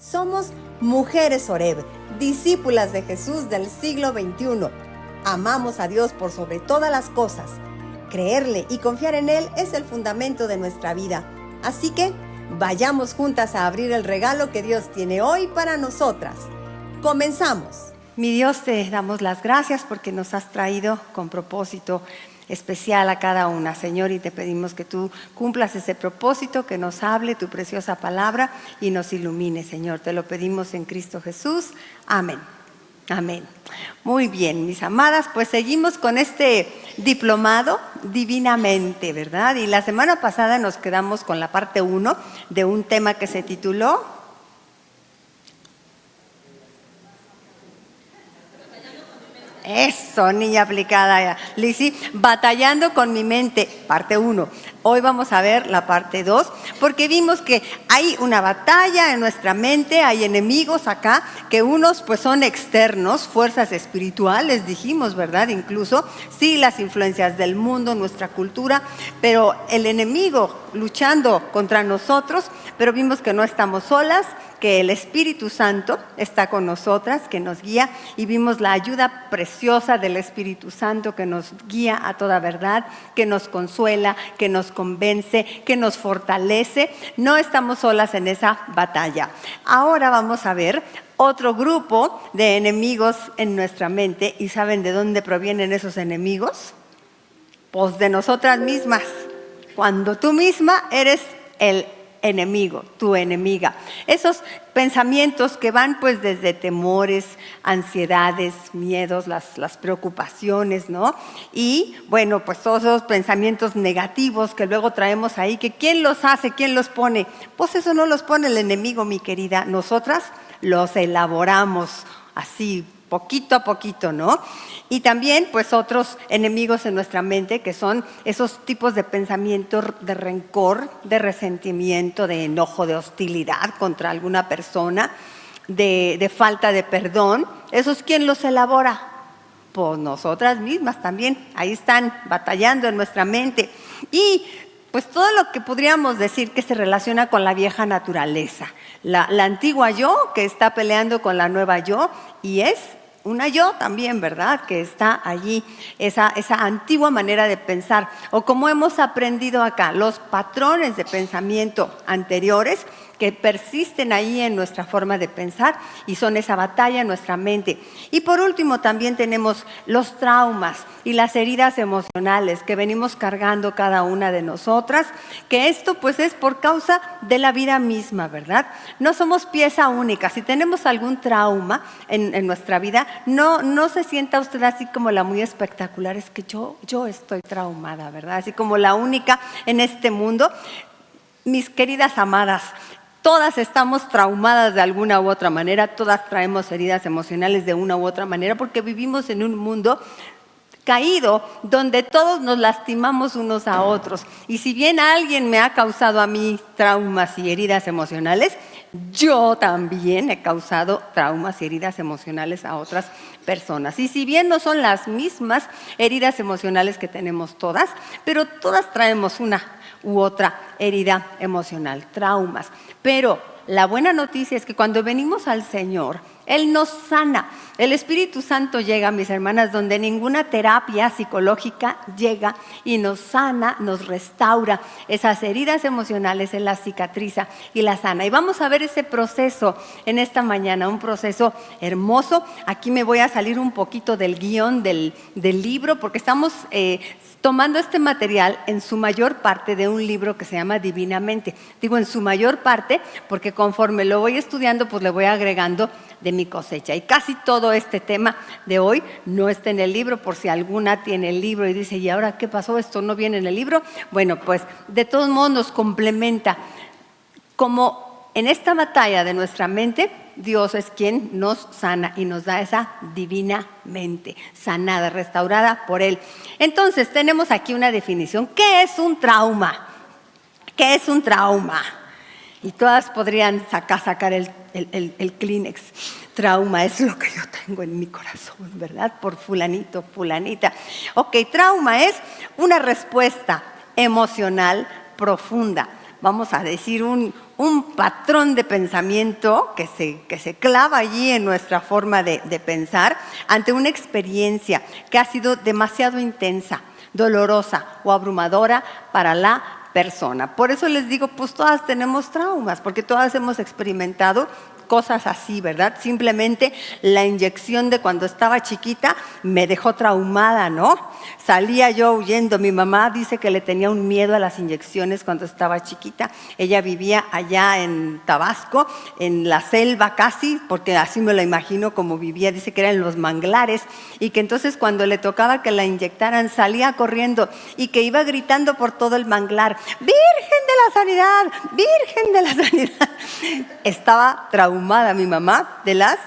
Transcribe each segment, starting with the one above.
Somos Mujeres Oreb, discípulas de Jesús del siglo XXI. Amamos a Dios por sobre todas las cosas. Creerle y confiar en Él es el fundamento de nuestra vida. Así que vayamos juntas a abrir el regalo que Dios tiene hoy para nosotras. Comenzamos. Mi Dios, te damos las gracias porque nos has traído con propósito especial a cada una, Señor, y te pedimos que tú cumplas ese propósito, que nos hable tu preciosa palabra y nos ilumine, Señor. Te lo pedimos en Cristo Jesús. Amén. Amén. Muy bien, mis amadas, pues seguimos con este diplomado divinamente, ¿verdad? Y la semana pasada nos quedamos con la parte 1 de un tema que se tituló Eso, niña aplicada, Lizzy, batallando con mi mente, parte 1. Hoy vamos a ver la parte 2, porque vimos que hay una batalla en nuestra mente, hay enemigos acá, que unos pues son externos, fuerzas espirituales, dijimos, ¿verdad? Incluso, sí, las influencias del mundo, nuestra cultura, pero el enemigo luchando contra nosotros, pero vimos que no estamos solas, que el Espíritu Santo está con nosotras, que nos guía, y vimos la ayuda preciosa del Espíritu Santo que nos guía a toda verdad, que nos consuela, que nos convence, que nos fortalece. No estamos solas en esa batalla. Ahora vamos a ver otro grupo de enemigos en nuestra mente. ¿Y saben de dónde provienen esos enemigos? Pues de nosotras mismas. Cuando tú misma eres el enemigo, tu enemiga. Esos pensamientos que van pues desde temores, ansiedades, miedos, las preocupaciones, ¿no? Y bueno, pues todos esos pensamientos negativos que luego traemos ahí, que ¿quién los hace? ¿Quién los pone? Pues eso no los pone el enemigo, mi querida. Nosotras los elaboramos así, poquito a poquito, ¿no? Y también pues otros enemigos en nuestra mente que son esos tipos de pensamientos de rencor, de resentimiento, de enojo, de hostilidad contra alguna persona, de falta de perdón. ¿Esos quién los elabora? Pues nosotras mismas también, ahí están batallando en nuestra mente. Y pues todo lo que podríamos decir que se relaciona con la vieja naturaleza, la antigua yo que está peleando con la nueva yo, y es una yo también, ¿verdad? Que está allí, esa antigua manera de pensar, o como hemos aprendido acá, los patrones de pensamiento anteriores que persisten ahí en nuestra forma de pensar y son esa batalla en nuestra mente. Y por último también tenemos los traumas y las heridas emocionales que venimos cargando cada una de nosotras, que esto pues es por causa de la vida misma, ¿verdad? No somos pieza única. Si tenemos algún trauma en nuestra vida, no se sienta usted así como la muy espectacular, es que yo estoy traumada, ¿verdad? Así como la única en este mundo. Mis queridas amadas, todas estamos traumadas de alguna u otra manera, todas traemos heridas emocionales de una u otra manera, porque vivimos en un mundo caído, donde todos nos lastimamos unos a otros. Y si bien alguien me ha causado a mí traumas y heridas emocionales, yo también he causado traumas y heridas emocionales a otras personas. Y si bien no son las mismas heridas emocionales que tenemos todas, pero todas traemos una u otra herida emocional, traumas. Pero la buena noticia es que cuando venimos al Señor, Él nos sana. El Espíritu Santo llega, mis hermanas, donde ninguna terapia psicológica llega y nos sana, nos restaura esas heridas emocionales, Él las cicatriza y las sana. Y vamos a ver ese proceso en esta mañana, un proceso hermoso. Aquí me voy a salir un poquito del guión del libro, porque estamos tomando este material en su mayor parte de un libro que se llama Divinamente. Digo en su mayor parte porque conforme lo voy estudiando pues le voy agregando de mi cosecha. Y casi todo este tema de hoy no está en el libro, por si alguna tiene el libro y dice, ¿y ahora qué pasó? ¿Esto no viene en el libro? Bueno, pues de todos modos nos complementa. Como en esta batalla de nuestra mente, Dios es quien nos sana y nos da esa divina mente, sanada, restaurada por Él. Entonces tenemos aquí una definición. ¿Qué es un trauma? ¿Qué es un trauma? Y todas podrían sacar el Kleenex. Trauma es lo que yo tengo en mi corazón, ¿verdad? Por fulanito, fulanita. Ok, trauma es una respuesta emocional profunda, vamos a decir, un patrón de pensamiento que se clava allí en nuestra forma de pensar ante una experiencia que ha sido demasiado intensa, dolorosa o abrumadora para la persona. Por eso les digo, pues todas tenemos traumas, porque todas hemos experimentado cosas así, ¿verdad? Simplemente la inyección de cuando estaba chiquita me dejó traumada, ¿no? Salía yo huyendo. Mi mamá dice que le tenía un miedo a las inyecciones cuando estaba chiquita. Ella vivía allá en Tabasco, en la selva casi, porque así me lo imagino como vivía. Dice que era en los manglares y que entonces cuando le tocaba que la inyectaran salía corriendo y que iba gritando por todo el manglar: ¡Virgen de la Sanidad! ¡Virgen de la Sanidad! Estaba traumada mi mamá de las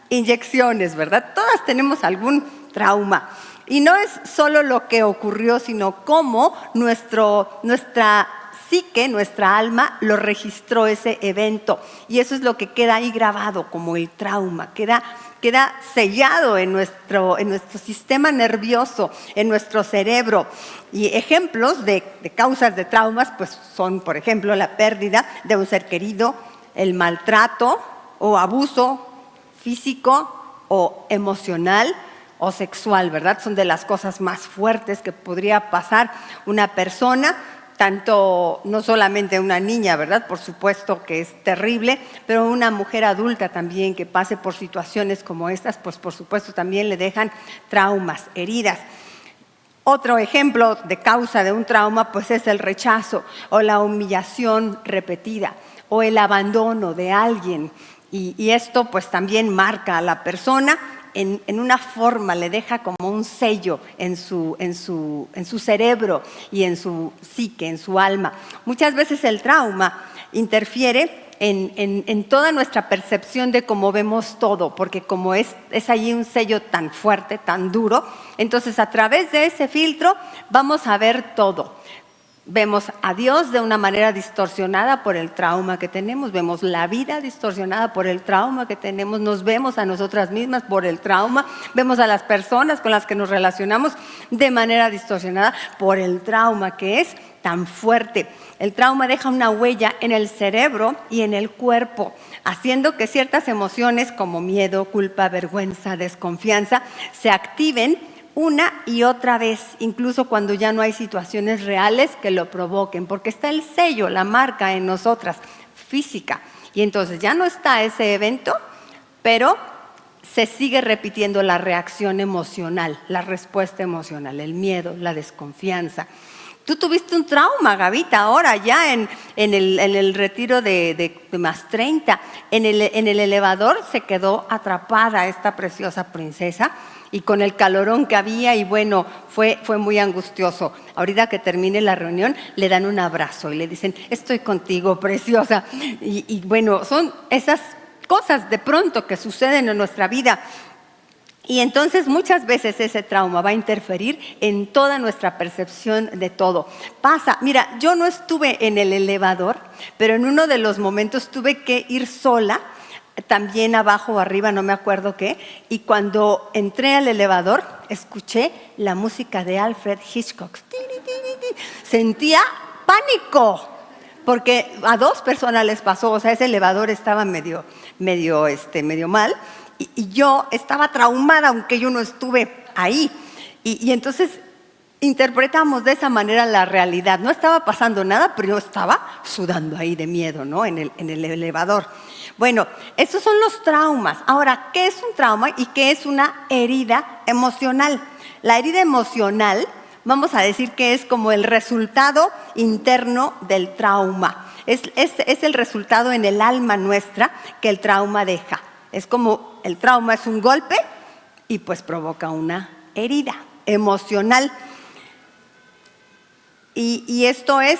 inyecciones, ¿verdad? Todas tenemos algún trauma. Y no es solo lo que ocurrió, sino cómo nuestra psique, nuestra alma, lo registró ese evento. Y eso es lo que queda ahí grabado como el trauma. Queda sellado en nuestro sistema nervioso, en nuestro cerebro. Y ejemplos de causas de traumas pues son, por ejemplo, la pérdida de un ser querido, el maltrato o abuso físico o emocional o sexual, ¿verdad? Son de las cosas más fuertes que podría pasar una persona, tanto no solamente una niña, ¿verdad? Por supuesto que es terrible, pero una mujer adulta también que pase por situaciones como estas, pues por supuesto también le dejan traumas, heridas. Otro ejemplo de causa de un trauma pues es el rechazo o la humillación repetida o el abandono de alguien. Y esto pues también marca a la persona en una forma, le deja como un sello en su cerebro y en su psique, en su alma. Muchas veces el trauma interfiere en toda nuestra percepción de cómo vemos todo, porque como es allí un sello tan fuerte, tan duro, entonces a través de ese filtro vamos a ver todo. Vemos a Dios de una manera distorsionada por el trauma que tenemos, vemos la vida distorsionada por el trauma que tenemos, nos vemos a nosotras mismas por el trauma, vemos a las personas con las que nos relacionamos de manera distorsionada por el trauma que es tan fuerte. El trauma deja una huella en el cerebro y en el cuerpo, haciendo que ciertas emociones como miedo, culpa, vergüenza, desconfianza se activen una y otra vez, incluso cuando ya no hay situaciones reales que lo provoquen, porque está el sello, la marca en nosotras, física. Y entonces ya no está ese evento, pero se sigue repitiendo la reacción emocional, la respuesta emocional, el miedo, la desconfianza. Tú tuviste un trauma, Gavita, ahora ya en el retiro de más 30. En el elevador se quedó atrapada esta preciosa princesa y con el calorón que había y bueno, fue muy angustioso. Ahorita que termine la reunión le dan un abrazo y le dicen: estoy contigo, preciosa. Y bueno, son esas cosas de pronto que suceden en nuestra vida. Y entonces muchas veces ese trauma va a interferir en toda nuestra percepción de todo. Pasa, mira, yo no estuve en el elevador, pero en uno de los momentos tuve que ir sola, también abajo o arriba, no me acuerdo qué, y cuando entré al elevador escuché la música de Alfred Hitchcock. Sentía pánico, porque a 2 personas les pasó, o sea, ese elevador estaba medio mal. Y yo estaba traumada, aunque yo no estuve ahí. Y entonces interpretamos de esa manera la realidad. No estaba pasando nada, pero yo estaba sudando ahí de miedo, ¿no? En el elevador. Bueno, esos son los traumas. Ahora, ¿qué es un trauma y qué es una herida emocional? La herida emocional, vamos a decir que es como el resultado interno del trauma. Es el resultado en el alma nuestra que el trauma deja. Es como el trauma es un golpe y pues provoca una herida emocional. Y esto es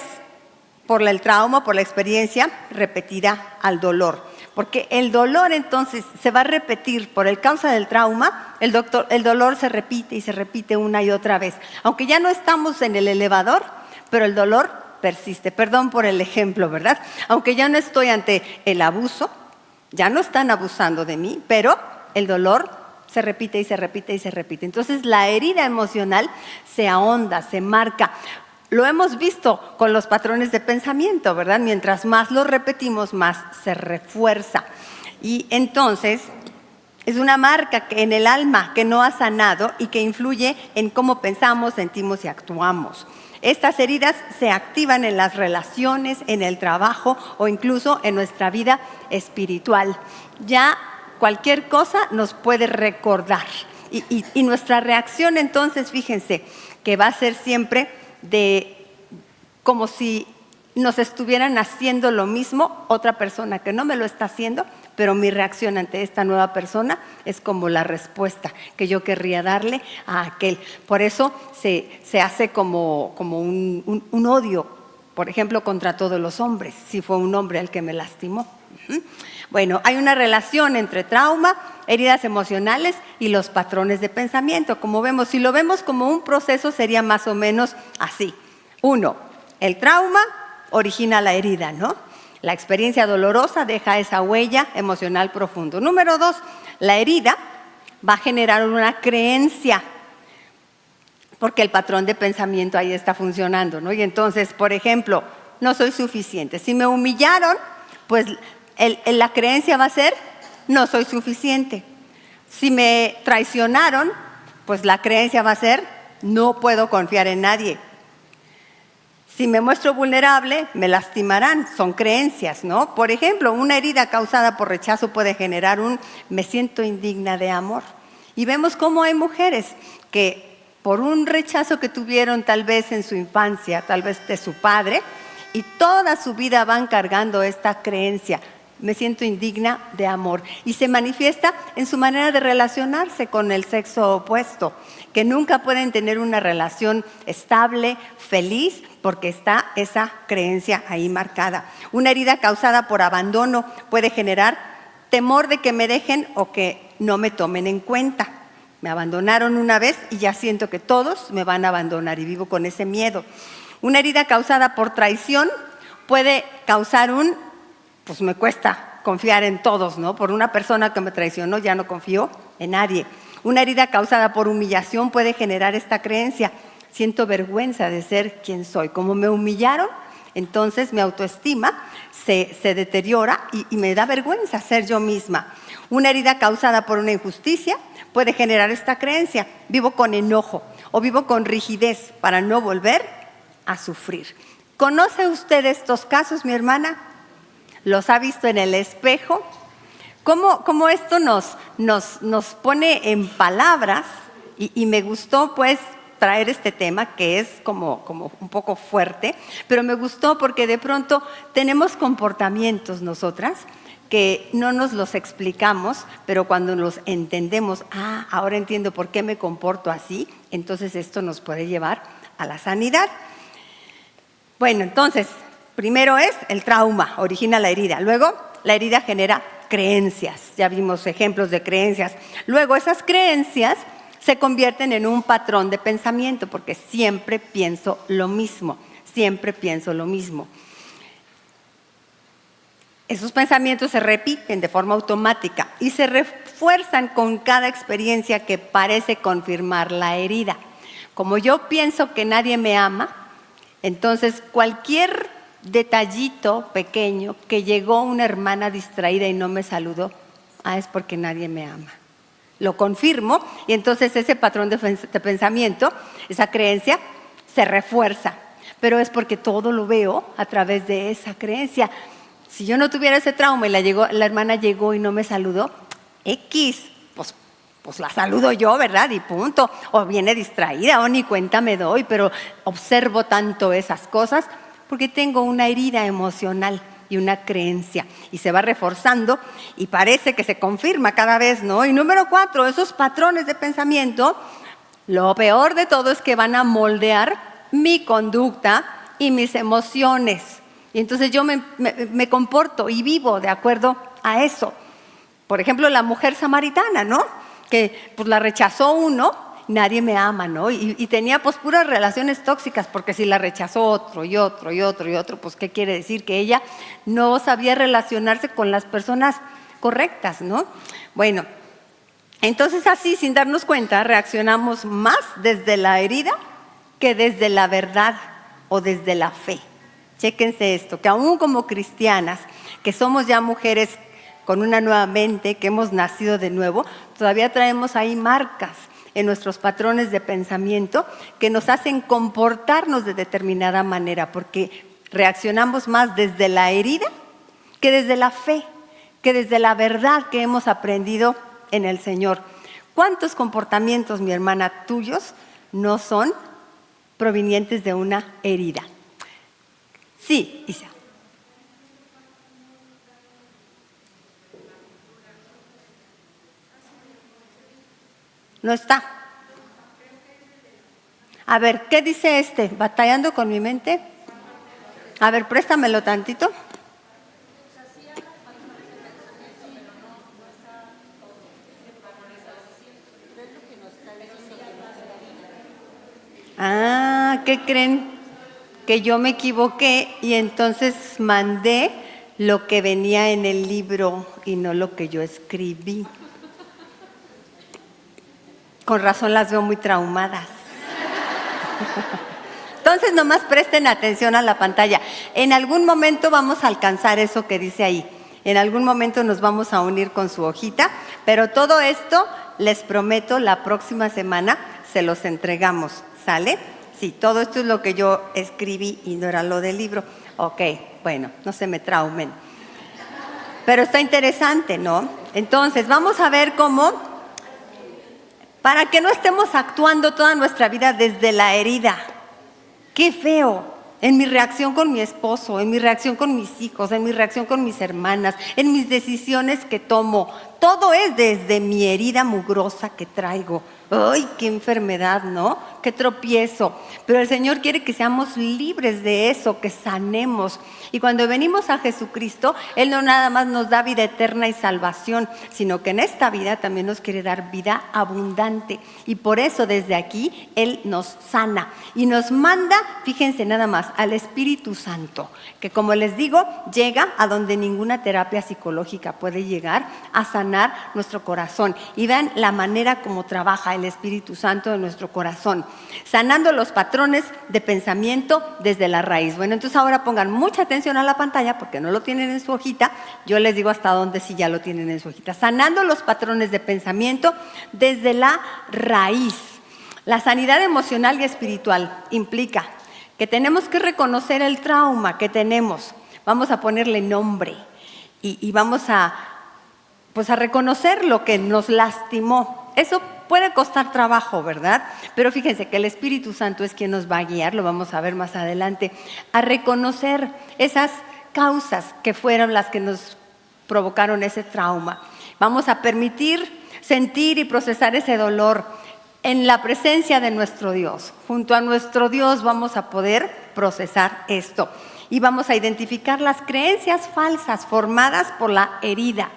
por el trauma, por la experiencia repetida al dolor. Porque el dolor entonces se va a repetir por el causa del trauma, el dolor se repite y se repite una y otra vez. Aunque ya no estamos en el elevador, pero el dolor persiste. Perdón por el ejemplo, ¿verdad? Aunque ya no estoy ante el abuso, ya no están abusando de mí, pero el dolor se repite y se repite y se repite. Entonces la herida emocional se ahonda, se marca. Lo hemos visto con los patrones de pensamiento, ¿verdad? Mientras más los repetimos, más se refuerza. Y entonces es una marca en el alma que no ha sanado y que influye en cómo pensamos, sentimos y actuamos. Estas heridas se activan en las relaciones, en el trabajo o incluso en nuestra vida espiritual. Ya cualquier cosa nos puede recordar. Y nuestra reacción entonces, fíjense, que va a ser siempre como si nos estuvieran haciendo lo mismo otra persona que no me lo está haciendo, pero mi reacción ante esta nueva persona es como la respuesta que yo querría darle a aquel. Por eso se hace como un odio, por ejemplo, contra todos los hombres, si fue un hombre el que me lastimó. Bueno, hay una relación entre trauma, heridas emocionales y los patrones de pensamiento. Como vemos, si lo vemos como un proceso, sería más o menos así. 1, el trauma origina la herida, ¿no? La experiencia dolorosa deja esa huella emocional profunda. Número 2, la herida va a generar una creencia, porque el patrón de pensamiento ahí está funcionando, ¿no? Y entonces, por ejemplo, no soy suficiente. Si me humillaron, pues la creencia va a ser, no soy suficiente. Si me traicionaron, pues la creencia va a ser, no puedo confiar en nadie. Si me muestro vulnerable, me lastimarán. Son creencias, ¿no? Por ejemplo, una herida causada por rechazo puede generar me siento indigna de amor. Y vemos cómo hay mujeres que por un rechazo que tuvieron tal vez en su infancia, tal vez de su padre, y toda su vida van cargando esta creencia. Me siento indigna de amor. Y se manifiesta en su manera de relacionarse con el sexo opuesto, que nunca pueden tener una relación estable, feliz, porque está esa creencia ahí marcada. Una herida causada por abandono puede generar temor de que me dejen o que no me tomen en cuenta. Me abandonaron una vez y ya siento que todos me van a abandonar y vivo con ese miedo. Una herida causada por traición puede causar pues me cuesta confiar en todos, ¿no? Por una persona que me traicionó ya no confío en nadie. Una herida causada por humillación puede generar esta creencia. Siento vergüenza de ser quien soy. Como me humillaron, entonces mi autoestima se deteriora y me da vergüenza ser yo misma. Una herida causada por una injusticia puede generar esta creencia. Vivo con enojo o vivo con rigidez para no volver a sufrir. ¿Conoce usted estos casos, mi hermana? ¿Los ha visto en el espejo? ¿Cómo esto nos pone en palabras? Y me gustó pues traer este tema que es como un poco fuerte, pero me gustó porque de pronto tenemos comportamientos nosotras que no nos los explicamos, pero cuando los entendemos, ahora entiendo por qué me comporto así, entonces esto nos puede llevar a la sanidad. Bueno, entonces, primero es el trauma, origina la herida. Luego, la herida genera creencias. Ya vimos ejemplos de creencias. Luego, esas creencias se convierten en un patrón de pensamiento, porque siempre pienso lo mismo, siempre pienso lo mismo. Esos pensamientos se repiten de forma automática y se refuerzan con cada experiencia que parece confirmar la herida. Como yo pienso que nadie me ama, entonces cualquier detallito pequeño que llegó una hermana distraída y no me saludó, es porque nadie me ama. Lo confirmo y entonces ese patrón de pensamiento, esa creencia, se refuerza. Pero es porque todo lo veo a través de esa creencia. Si yo no tuviera ese trauma y la hermana llegó y no me saludó, pues la saludo yo, ¿verdad? Y punto. O viene distraída o ni cuenta me doy, pero observo tanto esas cosas porque tengo una herida emocional y una creencia. Y se va reforzando y parece que se confirma cada vez, ¿no? Y número 4, esos patrones de pensamiento, lo peor de todo es que van a moldear mi conducta y mis emociones. Y entonces yo me comporto y vivo de acuerdo a eso. Por ejemplo, la mujer samaritana, ¿no? Que pues la rechazó uno, nadie me ama, ¿no? Y tenía pues puras relaciones tóxicas, porque si la rechazó otro y otro y otro y otro, pues ¿qué quiere decir? Que ella no sabía relacionarse con las personas correctas, ¿no? Bueno, entonces así, sin darnos cuenta, reaccionamos más desde la herida que desde la verdad o desde la fe. Chéquense esto, que aún como cristianas, que somos ya mujeres con una nueva mente, que hemos nacido de nuevo, todavía traemos ahí marcas en nuestros patrones de pensamiento que nos hacen comportarnos de determinada manera, porque reaccionamos más desde la herida que desde la fe, que desde la verdad que hemos aprendido en el Señor. ¿Cuántos comportamientos, mi hermana, tuyos no son provenientes de una herida? Sí, Isa. No está. A ver, ¿qué dice este? ¿Batallando con mi mente? A ver, préstamelo tantito. Ah, ¿qué creen? Que yo me equivoqué y entonces mandé lo que venía en el libro y no lo que yo escribí. Con razón las veo muy traumadas. Entonces nomás presten atención a la pantalla. En algún momento vamos a alcanzar eso que dice ahí. En algún momento nos vamos a unir con su hojita, pero todo esto les prometo la próxima semana se los entregamos. ¿Sale? Sí, todo esto es lo que yo escribí y no era lo del libro. Ok, bueno, no se me traumen. Pero está interesante, ¿no? Entonces, vamos a ver cómo, para que no estemos actuando toda nuestra vida desde la herida. Qué feo, en mi reacción con mi esposo, en mi reacción con mis hijos, en mi reacción con mis hermanas, en mis decisiones que tomo. Todo es desde mi herida mugrosa que traigo. ¡Ay, qué enfermedad!, ¿no? ¡Qué tropiezo! Pero el Señor quiere que seamos libres de eso, que sanemos. Y cuando venimos a Jesucristo, Él no nada más nos da vida eterna y salvación, sino que en esta vida también nos quiere dar vida abundante. Y por eso desde aquí Él nos sana y nos manda, fíjense nada más, al Espíritu Santo, que como les digo, llega a donde ninguna terapia psicológica puede llegar, a sanar nuestro corazón. Y vean la manera como trabaja el Espíritu Santo en nuestro corazón, sanando los patrones de pensamiento desde la raíz. Bueno, entonces ahora pongan mucha atención a la pantalla porque no lo tienen en su hojita. Yo les digo hasta dónde sí ya lo tienen en su hojita. Sanando los patrones de pensamiento desde la raíz. La sanidad emocional y espiritual implica que tenemos que reconocer el trauma que tenemos. Vamos a ponerle nombre y vamos a reconocer lo que nos lastimó. Eso puede costar trabajo, ¿verdad? Pero fíjense que el Espíritu Santo es quien nos va a guiar, lo vamos a ver más adelante, a reconocer esas causas que fueron las que nos provocaron ese trauma. Vamos a permitir sentir y procesar ese dolor en la presencia de nuestro Dios. Junto a nuestro Dios vamos a poder procesar esto y vamos a identificar las creencias falsas formadas por la herida.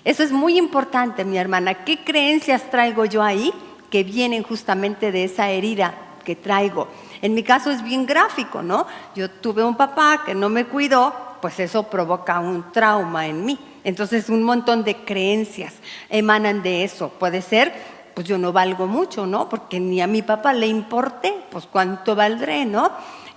Eso es muy importante, mi hermana. ¿Qué creencias traigo yo ahí que vienen justamente de esa herida que traigo? En mi caso es bien gráfico, ¿no? Yo tuve un papá que no me cuidó, pues eso provoca un trauma en mí. Entonces un montón de creencias emanan de eso. Puede ser, pues yo no valgo mucho, ¿no? Porque ni a mi papá le importé, pues cuánto valdré, ¿no?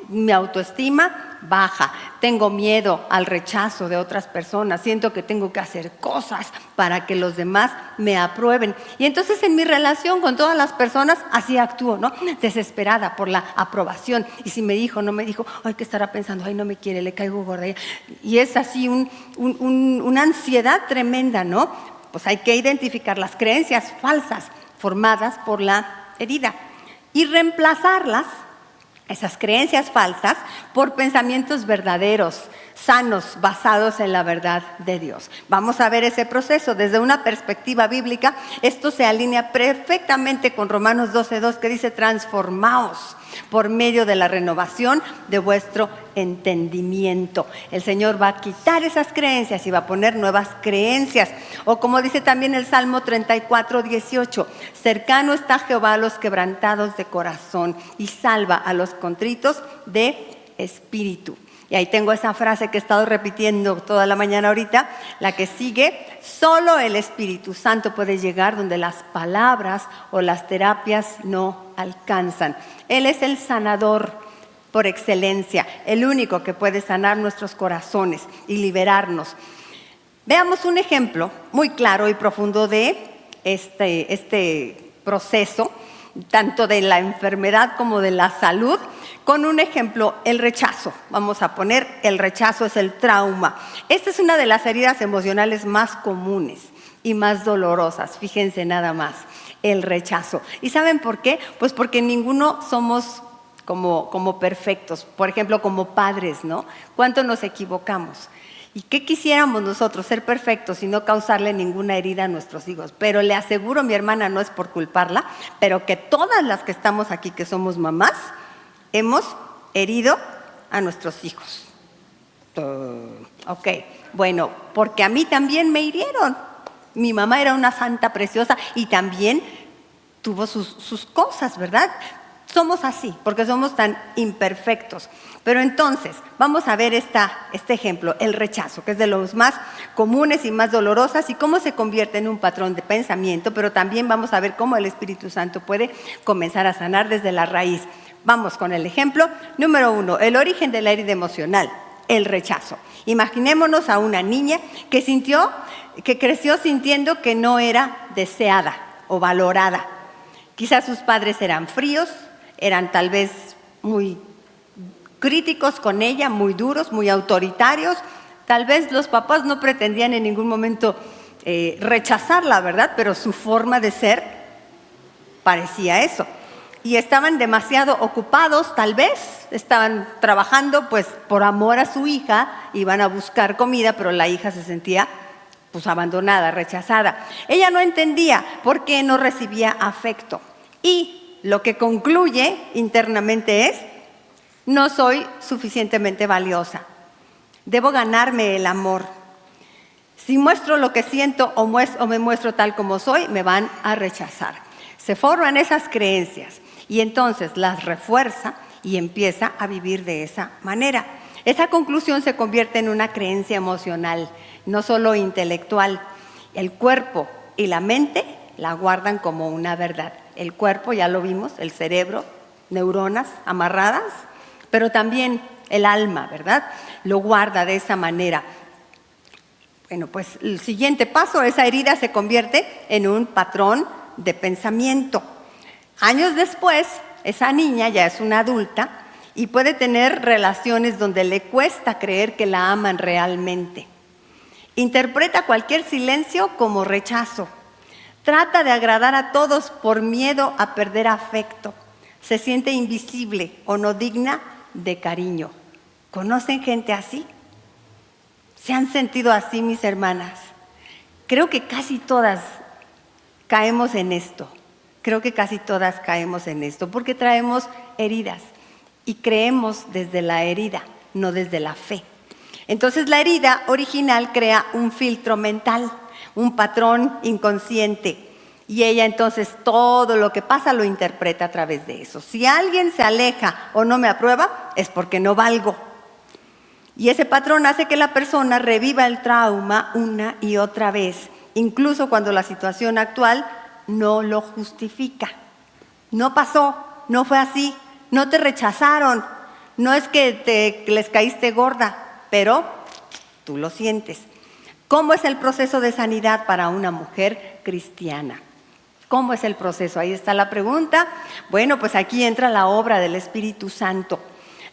Mi autoestima baja, tengo miedo al rechazo de otras personas, siento que tengo que hacer cosas para que los demás me aprueben. Y entonces en mi relación con todas las personas así actúo, ¿no? Desesperada por la aprobación. Y si me dijo, no me dijo, ay, ¿qué estará pensando? Ay, no me quiere, le caigo gorda. Y es así una ansiedad tremenda, ¿no? Pues hay que identificar las creencias falsas formadas por la herida y reemplazarlas, esas creencias falsas, por pensamientos verdaderos, sanos, basados en la verdad de Dios. Vamos a ver ese proceso desde una perspectiva bíblica. Esto se alinea perfectamente con Romanos 12:2, que dice: transformaos por medio de la renovación de vuestro entendimiento. El Señor va a quitar esas creencias y va a poner nuevas creencias. O como dice también el Salmo 34:18, cercano está Jehová a los quebrantados de corazón y salva a los contritos de espíritu. Y ahí tengo esa frase que he estado repitiendo toda la mañana ahorita, la que sigue: solo el Espíritu Santo puede llegar donde las palabras o las terapias no alcanzan. Él es el sanador por excelencia, el único que puede sanar nuestros corazones y liberarnos. Veamos un ejemplo muy claro y profundo de este proceso, tanto de la enfermedad como de la salud, con un ejemplo, el rechazo. Vamos a poner, el rechazo es el trauma. Esta es una de las heridas emocionales más comunes y más dolorosas, fíjense nada más, el rechazo. ¿Y saben por qué? Pues porque ninguno somos como perfectos, por ejemplo, como padres, ¿no? ¿Cuánto nos equivocamos? ¿Y qué quisiéramos nosotros? Ser perfectos y no causarle ninguna herida a nuestros hijos. Pero le aseguro, mi hermana, no es por culparla, pero que todas las que estamos aquí, que somos mamás, hemos herido a nuestros hijos. Ok, bueno, porque a mí también me hirieron. Mi mamá era una santa preciosa y también tuvo sus cosas, ¿verdad? Somos así, porque somos tan imperfectos. Pero entonces, vamos a ver este ejemplo, el rechazo, que es de los más comunes y más dolorosas, y cómo se convierte en un patrón de pensamiento, pero también vamos a ver cómo el Espíritu Santo puede comenzar a sanar desde la raíz. Vamos con el ejemplo. Número 1, el origen de la herida emocional, el rechazo. Imaginémonos a una niña que creció sintiendo que no era deseada o valorada. Quizás sus padres eran fríos, eran tal vez muy críticos con ella, muy duros, muy autoritarios. Tal vez los papás no pretendían en ningún momento rechazarla, ¿verdad? Pero su forma de ser parecía eso. Y estaban demasiado ocupados, tal vez, estaban trabajando pues por amor a su hija, iban a buscar comida, pero la hija se sentía pues abandonada, rechazada. Ella no entendía por qué no recibía afecto. Y lo que concluye internamente es: no soy suficientemente valiosa. Debo ganarme el amor. Si muestro lo que siento o me muestro tal como soy, me van a rechazar. Se forman esas creencias y entonces las refuerza y empieza a vivir de esa manera. Esa conclusión se convierte en una creencia emocional, no solo intelectual. El cuerpo y la mente la guardan como una verdad. El cuerpo, ya lo vimos, el cerebro, neuronas amarradas, pero también el alma, ¿verdad? Lo guarda de esa manera. Bueno, pues el siguiente paso, esa herida se convierte en un patrón de pensamiento. Años después, esa niña ya es una adulta y puede tener relaciones donde le cuesta creer que la aman realmente. Interpreta cualquier silencio como rechazo. Trata de agradar a todos por miedo a perder afecto. Se siente invisible o no digna de cariño. ¿Conocen gente así? ¿Se han sentido así, mis hermanas? Creo que casi todas caemos en esto. Porque traemos heridas y creemos desde la herida, no desde la fe. Entonces la herida original crea un filtro mental, un patrón inconsciente, y ella entonces todo lo que pasa lo interpreta a través de eso. Si alguien se aleja o no me aprueba, es porque no valgo. Y ese patrón hace que la persona reviva el trauma una y otra vez, incluso cuando la situación actual no lo justifica. No pasó, no fue así, no te rechazaron, no es que les caíste gorda, pero tú lo sientes. ¿Cómo es el proceso de sanidad para una mujer cristiana? ¿Cómo es el proceso? Ahí está la pregunta. Bueno, pues aquí entra la obra del Espíritu Santo.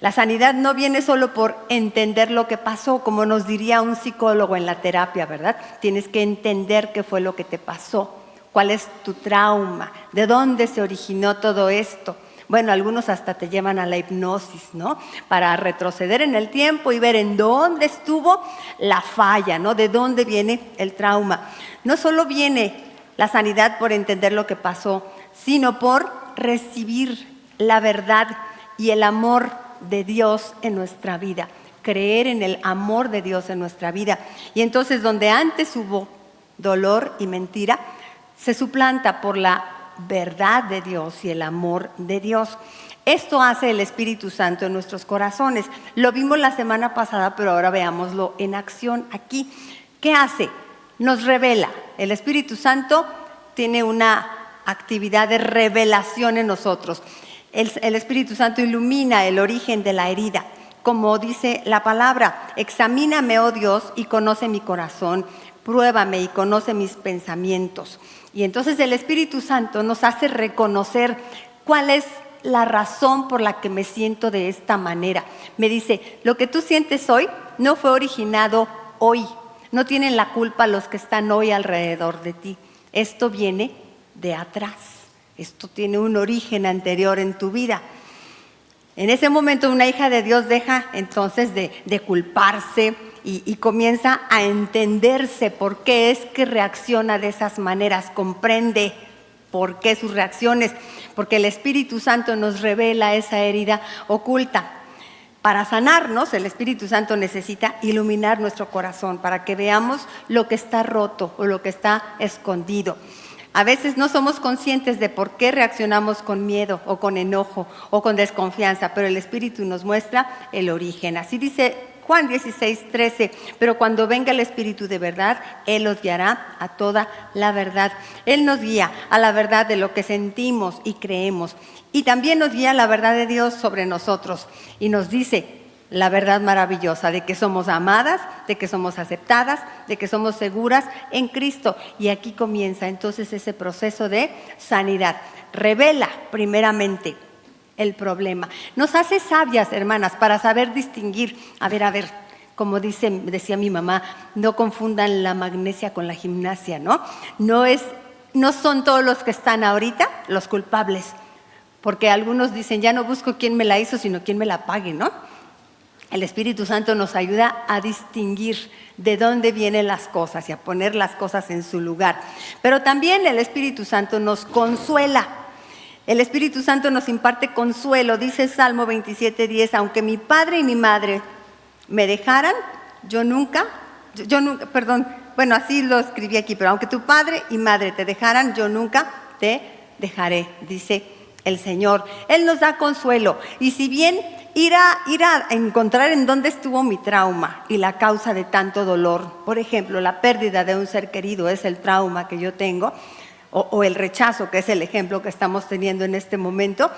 La sanidad no viene solo por entender lo que pasó, como nos diría un psicólogo en la terapia, ¿verdad? Tienes que entender qué fue lo que te pasó, cuál es tu trauma, de dónde se originó todo esto. Bueno, algunos hasta te llevan a la hipnosis, ¿no? Para retroceder en el tiempo y ver en dónde estuvo la falla, ¿no? De dónde viene el trauma. No solo viene la sanidad por entender lo que pasó, sino por recibir la verdad y el amor de Dios en nuestra vida, creer en el amor de Dios en nuestra vida. Y entonces donde antes hubo dolor y mentira, se suplanta por la verdad de Dios y el amor de Dios. Esto hace el Espíritu Santo en nuestros corazones. Lo vimos la semana pasada, pero ahora veámoslo en acción aquí. ¿Qué hace? Nos revela. El Espíritu Santo tiene una actividad de revelación en nosotros. El Espíritu Santo ilumina el origen de la herida. Como dice la palabra, examíname, oh Dios, y conoce mi corazón, pruébame y conoce mis pensamientos. Y entonces el Espíritu Santo nos hace reconocer cuál es la razón por la que me siento de esta manera. Me dice, lo que tú sientes hoy no fue originado hoy, no tienen la culpa los que están hoy alrededor de ti. Esto viene de atrás, esto tiene un origen anterior en tu vida. En ese momento una hija de Dios deja entonces de culparse y comienza a entenderse por qué es que reacciona de esas maneras, comprende por qué sus reacciones, porque el Espíritu Santo nos revela esa herida oculta. Para sanarnos, el Espíritu Santo necesita iluminar nuestro corazón para que veamos lo que está roto o lo que está escondido. A veces no somos conscientes de por qué reaccionamos con miedo o con enojo o con desconfianza, pero el Espíritu nos muestra el origen. Así dice Juan 16:13, pero cuando venga el Espíritu de verdad, Él os guiará a toda la verdad. Él nos guía a la verdad de lo que sentimos y creemos. Y también nos guía la verdad de Dios sobre nosotros. Y nos dice la verdad maravillosa de que somos amadas, de que somos aceptadas, de que somos seguras en Cristo. Y aquí comienza entonces ese proceso de sanidad. Revela primeramente el problema. Nos hace sabias, hermanas, para saber distinguir. A ver, como decía mi mamá, no confundan la magnesia con la gimnasia, ¿no? No son todos los que están ahorita los culpables. Porque algunos dicen, ya no busco quién me la hizo, sino quién me la pague, ¿no? El Espíritu Santo nos ayuda a distinguir de dónde vienen las cosas y a poner las cosas en su lugar. Pero también el Espíritu Santo nos consuela. El Espíritu Santo nos imparte consuelo. Dice Salmo 27:10, aunque mi padre y mi madre me dejaran, así lo escribí aquí, pero aunque tu padre y madre te dejaran, yo nunca te dejaré, dice el Señor. Él nos da consuelo. Y si bien ir a encontrar en dónde estuvo mi trauma y la causa de tanto dolor, por ejemplo, la pérdida de un ser querido es el trauma que yo tengo, o el rechazo, que es el ejemplo que estamos teniendo en este momento,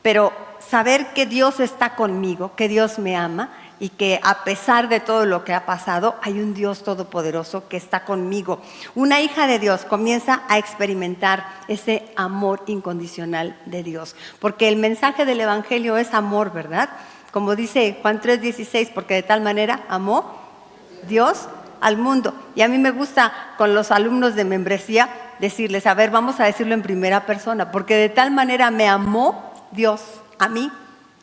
pero saber que Dios está conmigo, que Dios me ama y que a pesar de todo lo que ha pasado, hay un Dios todopoderoso que está conmigo. Una hija de Dios comienza a experimentar ese amor incondicional de Dios, porque el mensaje del Evangelio es amor, ¿verdad? Como dice Juan 3:16, porque de tal manera amó Dios al mundo. Y a mí me gusta con los alumnos de membresía decirles, a ver, vamos a decirlo en primera persona, porque de tal manera me amó Dios a mí,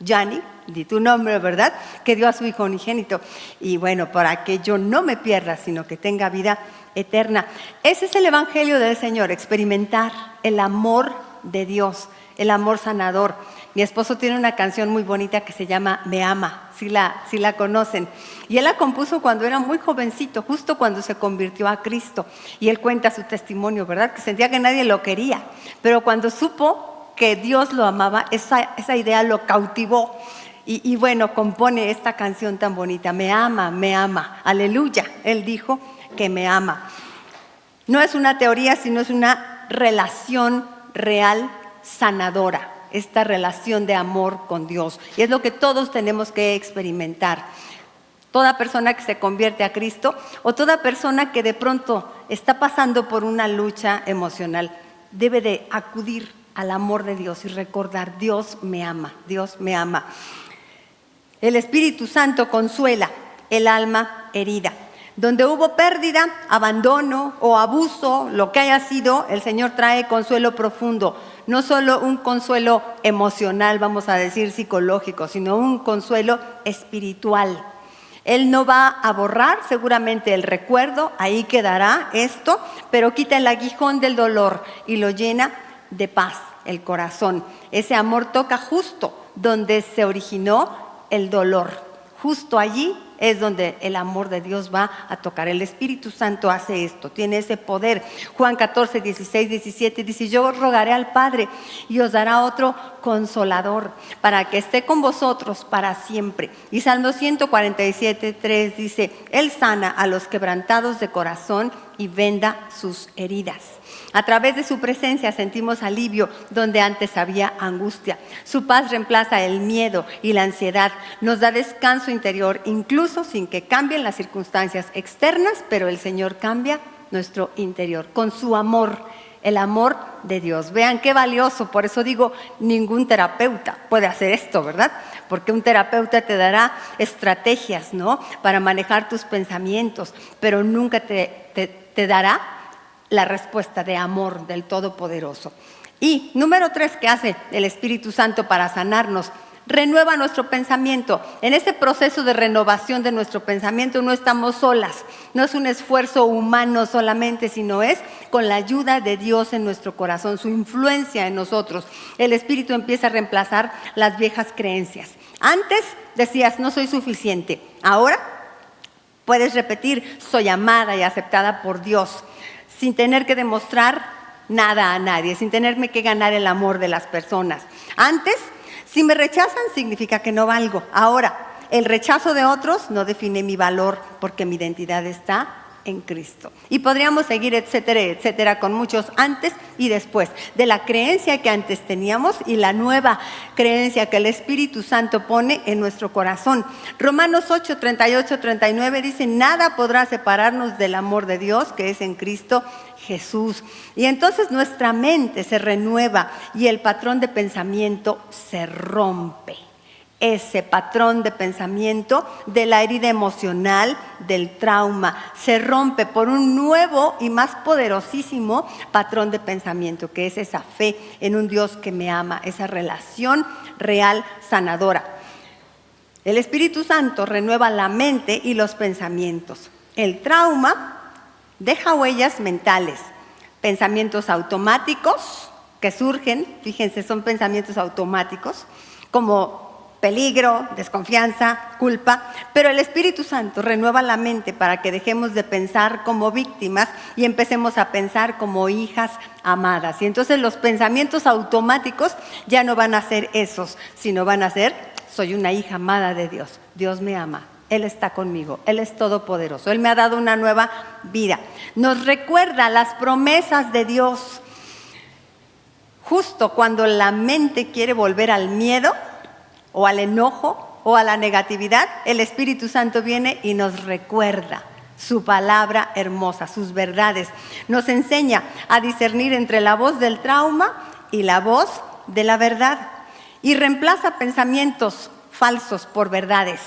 Yani, di tu nombre, ¿verdad? Que dio a su Hijo unigénito. Y bueno, para que yo no me pierda, sino que tenga vida eterna. Ese es el Evangelio del Señor, experimentar el amor de Dios, el amor sanador. Mi esposo tiene una canción muy bonita que se llama Me Ama, si la conocen. Y él la compuso cuando era muy jovencito, justo cuando se convirtió a Cristo. Y él cuenta su testimonio, ¿verdad? Que sentía que nadie lo quería. Pero cuando supo que Dios lo amaba, esa idea lo cautivó. Y bueno, compone esta canción tan bonita, me ama, aleluya. Él dijo que me ama. No es una teoría, sino es una relación real sanadora, esta relación de amor con Dios. Y es lo que todos tenemos que experimentar. Toda persona que se convierte a Cristo o toda persona que de pronto está pasando por una lucha emocional debe de acudir al amor de Dios y recordar, Dios me ama, Dios me ama. El Espíritu Santo consuela el alma herida. Donde hubo pérdida, abandono o abuso, lo que haya sido, el Señor trae consuelo profundo. No solo un consuelo emocional, vamos a decir psicológico, sino un consuelo espiritual. Él no va a borrar seguramente el recuerdo, ahí quedará esto, pero quita el aguijón del dolor y lo llena de paz el corazón. Ese amor toca justo donde se originó el dolor. Justo allí es donde el amor de Dios va a tocar. El Espíritu Santo hace esto, tiene ese poder. Juan 14, 16, 17 dice, yo rogaré al Padre y os dará otro consolador para que esté con vosotros para siempre. Y Salmo 147, 3 dice, Él sana a los quebrantados de corazón y venda sus heridas. A través de su presencia sentimos alivio donde antes había angustia. Su paz reemplaza el miedo y la ansiedad. Nos da descanso interior, incluso sin que cambien las circunstancias externas, pero el Señor cambia nuestro interior con su amor, el amor de Dios. Vean qué valioso, por eso digo, ningún terapeuta puede hacer esto, ¿verdad? Porque un terapeuta te dará estrategias, ¿no?, para manejar tus pensamientos, pero nunca te dará la respuesta de amor del Todopoderoso. Y número 3, ¿qué hace el Espíritu Santo para sanarnos? Renueva nuestro pensamiento. En ese proceso de renovación de nuestro pensamiento no estamos solas. No es un esfuerzo humano solamente, sino es con la ayuda de Dios en nuestro corazón, su influencia en nosotros. El Espíritu empieza a reemplazar las viejas creencias. Antes decías, no soy suficiente. Ahora puedes repetir, soy amada y aceptada por Dios, sin tener que demostrar nada a nadie, sin tenerme que ganar el amor de las personas. Antes, si me rechazan, significa que no valgo. Ahora, el rechazo de otros no define mi valor, porque mi identidad está en Cristo. Y podríamos seguir, etcétera, etcétera, con muchos antes y después, de la creencia que antes teníamos y la nueva creencia que el Espíritu Santo pone en nuestro corazón. Romanos 8, 38, 39 dice, nada podrá separarnos del amor de Dios que es en Cristo Jesús. Y entonces nuestra mente se renueva y el patrón de pensamiento se rompe. Ese patrón de pensamiento de la herida emocional, del trauma, se rompe por un nuevo y más poderosísimo patrón de pensamiento, que es esa fe en un Dios que me ama, esa relación real sanadora. El Espíritu Santo renueva la mente y los pensamientos. El trauma deja huellas mentales, pensamientos automáticos que surgen, fíjense, son pensamientos automáticos, como peligro, desconfianza, culpa, pero el Espíritu Santo renueva la mente para que dejemos de pensar como víctimas y empecemos a pensar como hijas amadas. Y entonces los pensamientos automáticos ya no van a ser esos, sino van a ser, soy una hija amada de Dios, Dios me ama, Él está conmigo, Él es todopoderoso, Él me ha dado una nueva vida. Nos recuerda las promesas de Dios. Justo cuando la mente quiere volver al miedo, o al enojo, o a la negatividad, el Espíritu Santo viene y nos recuerda su palabra hermosa, sus verdades. Nos enseña a discernir entre la voz del trauma y la voz de la verdad. Y reemplaza pensamientos falsos por verdades.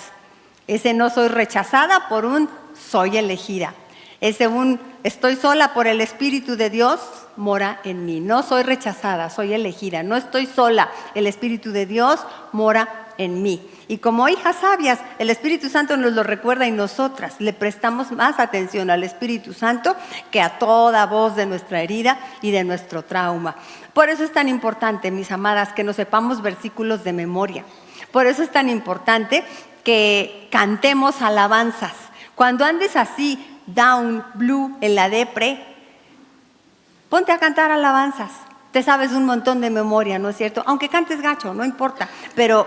Ese no soy rechazada por un soy elegida. Ese un estoy sola por el Espíritu de Dios mora en mí. No soy rechazada, soy elegida. No estoy sola, el Espíritu de Dios mora en mí. Y como hijas sabias, el Espíritu Santo nos lo recuerda y nosotras le prestamos más atención al Espíritu Santo que a toda voz de nuestra herida y de nuestro trauma. Por eso es tan importante, mis amadas, que nos sepamos versículos de memoria. Por eso es tan importante que cantemos alabanzas. Cuando andes así, down, blue, en la depre, ponte a cantar alabanzas. Te sabes un montón de memoria, ¿no es cierto? Aunque cantes gacho, no importa. Pero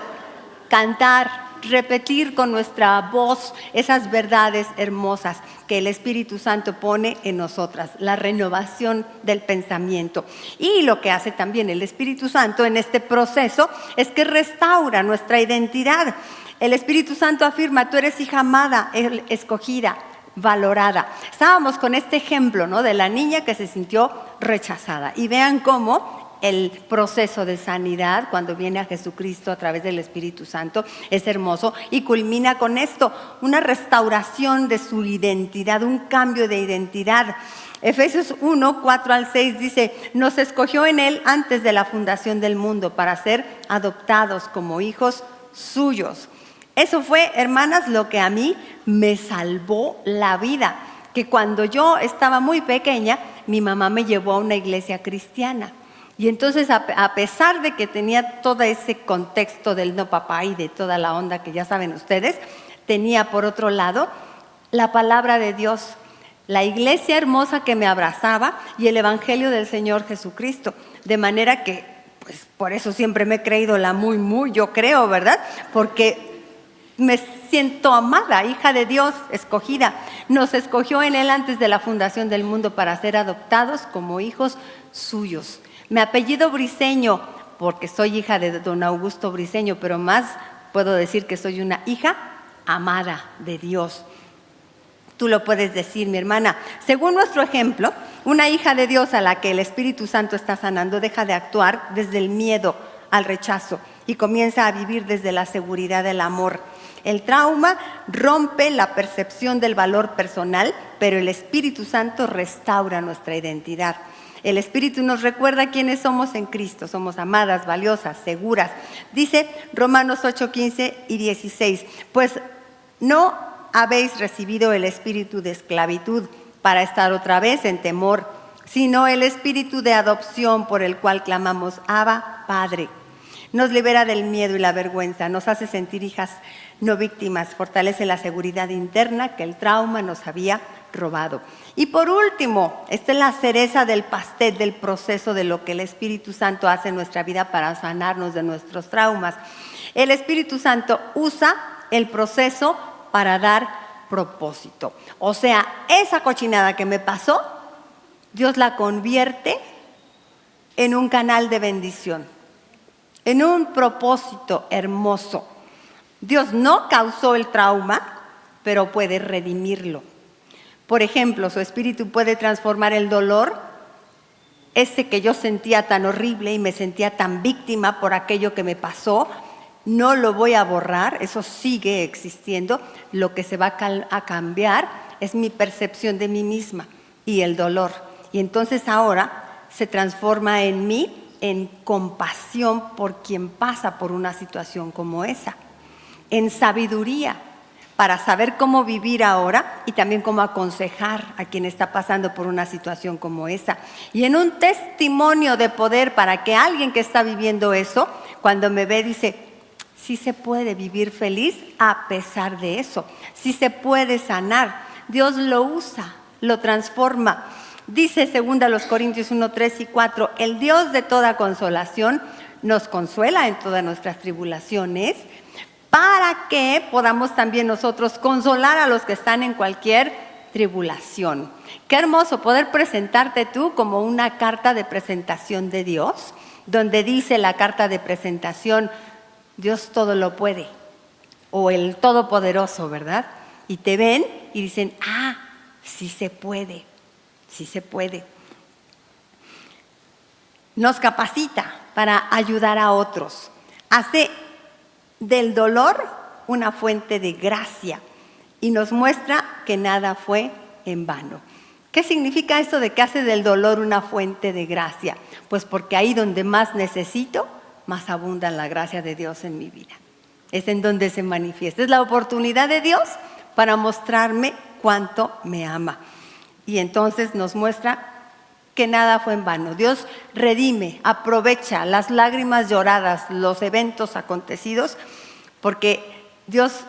cantar, repetir con nuestra voz esas verdades hermosas que el Espíritu Santo pone en nosotras, la renovación del pensamiento. Y lo que hace también el Espíritu Santo en este proceso es que restaura nuestra identidad. El Espíritu Santo afirma, tú eres hija amada, escogida, valorada. Estábamos con este ejemplo, ¿no?, de la niña que se sintió rechazada. Y vean cómo el proceso de sanidad, cuando viene a Jesucristo a través del Espíritu Santo, es hermoso y culmina con esto, una restauración de su identidad, un cambio de identidad. Efesios 1, 4 al 6 dice, nos escogió en Él antes de la fundación del mundo para ser adoptados como hijos suyos. Eso fue, hermanas, lo que a mí me salvó la vida, que cuando yo estaba muy pequeña, mi mamá me llevó a una iglesia cristiana. Y entonces, a pesar de que tenía todo ese contexto del no papá y de toda la onda que ya saben ustedes, tenía por otro lado la palabra de Dios, la iglesia hermosa que me abrazaba y el evangelio del Señor Jesucristo. De manera que, pues por eso siempre me he creído la muy, yo creo, ¿verdad? Porque Me siento amada, hija de Dios, escogida. Nos escogió en Él antes de la fundación del mundo para ser adoptados como hijos suyos. Mi apellido Briceño, porque soy hija de don Augusto Briceño, pero más puedo decir que soy una hija amada de Dios. Tú lo puedes decir, mi hermana. Según nuestro ejemplo, una hija de Dios a la que el Espíritu Santo está sanando deja de actuar desde el miedo al rechazo y comienza a vivir desde la seguridad del amor. El trauma rompe la percepción del valor personal, pero el Espíritu Santo restaura nuestra identidad. El Espíritu nos recuerda quiénes somos en Cristo. Somos amadas, valiosas, seguras. Dice Romanos 8, 15 y 16. Pues no habéis recibido el espíritu de esclavitud para estar otra vez en temor, sino el espíritu de adopción por el cual clamamos, Abba, Padre. Nos libera del miedo y la vergüenza, nos hace sentir hijas no víctimas, fortalece la seguridad interna que el trauma nos había robado. Y por último, esta es la cereza del pastel del proceso de lo que el Espíritu Santo hace en nuestra vida para sanarnos de nuestros traumas. El Espíritu Santo usa el proceso para dar propósito. O sea, esa cochinada que me pasó, Dios la convierte en un canal de bendición, en un propósito hermoso. Dios no causó el trauma, pero puede redimirlo. Por ejemplo, su Espíritu puede transformar el dolor, ese que yo sentía tan horrible y me sentía tan víctima por aquello que me pasó. No lo voy a borrar, eso sigue existiendo. Lo que se va a cambiar es mi percepción de mí misma y el dolor. Y entonces ahora se transforma en mí en compasión por quien pasa por una situación como esa, en sabiduría para saber cómo vivir ahora y también cómo aconsejar a quien está pasando por una situación como esa. Y en un testimonio de poder para que alguien que está viviendo eso, cuando me ve dice, sí se puede vivir feliz a pesar de eso, sí se puede sanar. Dios lo usa, lo transforma. Dice 2 Corintios 1, 3 y 4, el Dios de toda consolación nos consuela en todas nuestras tribulaciones para que podamos también nosotros consolar a los que están en cualquier tribulación. Qué hermoso poder presentarte tú como una carta de presentación de Dios, donde dice la carta de presentación, Dios todo lo puede, o el Todopoderoso, ¿verdad? Y te ven y dicen, sí se puede, sí se puede. Nos capacita para ayudar a otros. Hace del dolor una fuente de gracia y nos muestra que nada fue en vano. ¿Qué significa esto de que hace del dolor una fuente de gracia? Pues porque ahí donde más necesito, más abunda la gracia de Dios en mi vida. Es en donde se manifiesta. Es la oportunidad de Dios para mostrarme cuánto me ama. Y entonces nos muestra que nada fue en vano. Dios redime, aprovecha las lágrimas lloradas, los eventos acontecidos, porque Dios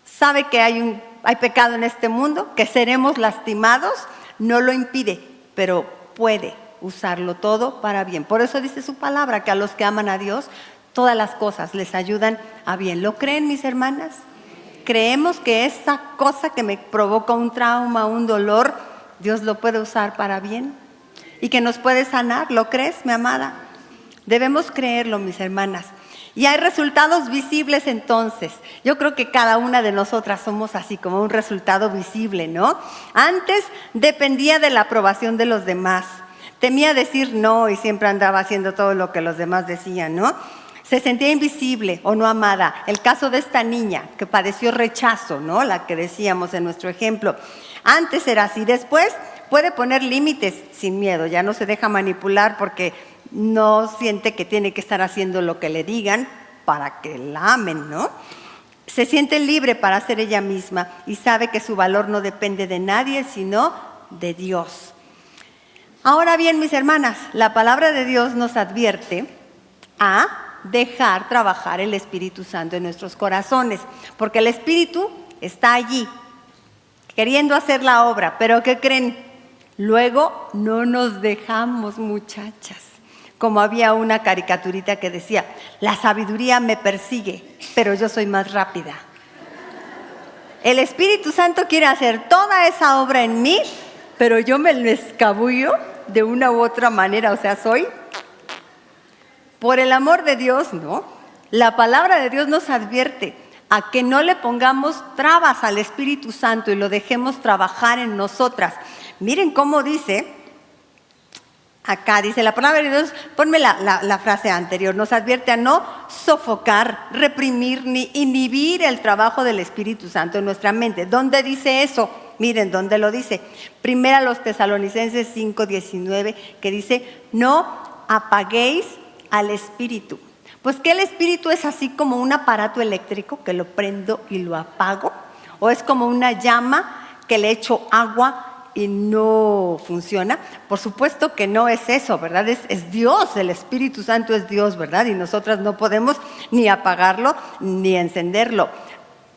sabe que hay pecado en este mundo, que seremos lastimados, no lo impide, pero puede usarlo todo para bien. Por eso dice su palabra, que a los que aman a Dios, todas las cosas les ayudan a bien. ¿Lo creen, mis hermanas? ¿Creemos que esa cosa que me provoca un trauma, un dolor, Dios lo puede usar para bien? Y que nos puede sanar, ¿lo crees, mi amada? Debemos creerlo, mis hermanas. Y hay resultados visibles entonces. Yo creo que cada una de nosotras somos así como un resultado visible, ¿no? Antes dependía de la aprobación de los demás. Temía decir no y siempre andaba haciendo todo lo que los demás decían, ¿no? Se sentía invisible o no amada. El caso de esta niña que padeció rechazo, ¿no? La que decíamos en nuestro ejemplo. Antes era así, después puede poner límites sin miedo, ya no se deja manipular porque no siente que tiene que estar haciendo lo que le digan para que la amen, ¿no? Se siente libre para ser ella misma y sabe que su valor no depende de nadie, sino de Dios. Ahora bien, mis hermanas, la palabra de Dios nos advierte a dejar trabajar el Espíritu Santo en nuestros corazones, porque el Espíritu está allí, queriendo hacer la obra, pero ¿qué creen? Luego no nos dejamos, muchachas. Como había una caricaturita que decía, la sabiduría me persigue, pero yo soy más rápida. El Espíritu Santo quiere hacer toda esa obra en mí, pero yo me lo escabullo de una u otra manera. O sea, soy, por el amor de Dios, ¿no? La palabra de Dios nos advierte a que no le pongamos trabas al Espíritu Santo y lo dejemos trabajar en nosotras. Miren cómo dice, acá dice la palabra de Dios, ponme la frase anterior, nos advierte a no sofocar, reprimir ni inhibir el trabajo del Espíritu Santo en nuestra mente. ¿Dónde dice eso? Miren, ¿dónde lo dice? Primera los Tesalonicenses 5:19, que dice, no apaguéis al Espíritu. Pues que el Espíritu es así como un aparato eléctrico que lo prendo y lo apago, o es como una llama que le echo agua y no funciona. Por supuesto que no es eso, ¿verdad? Es Dios, el Espíritu Santo es Dios, ¿verdad? Y nosotras no podemos ni apagarlo ni encenderlo.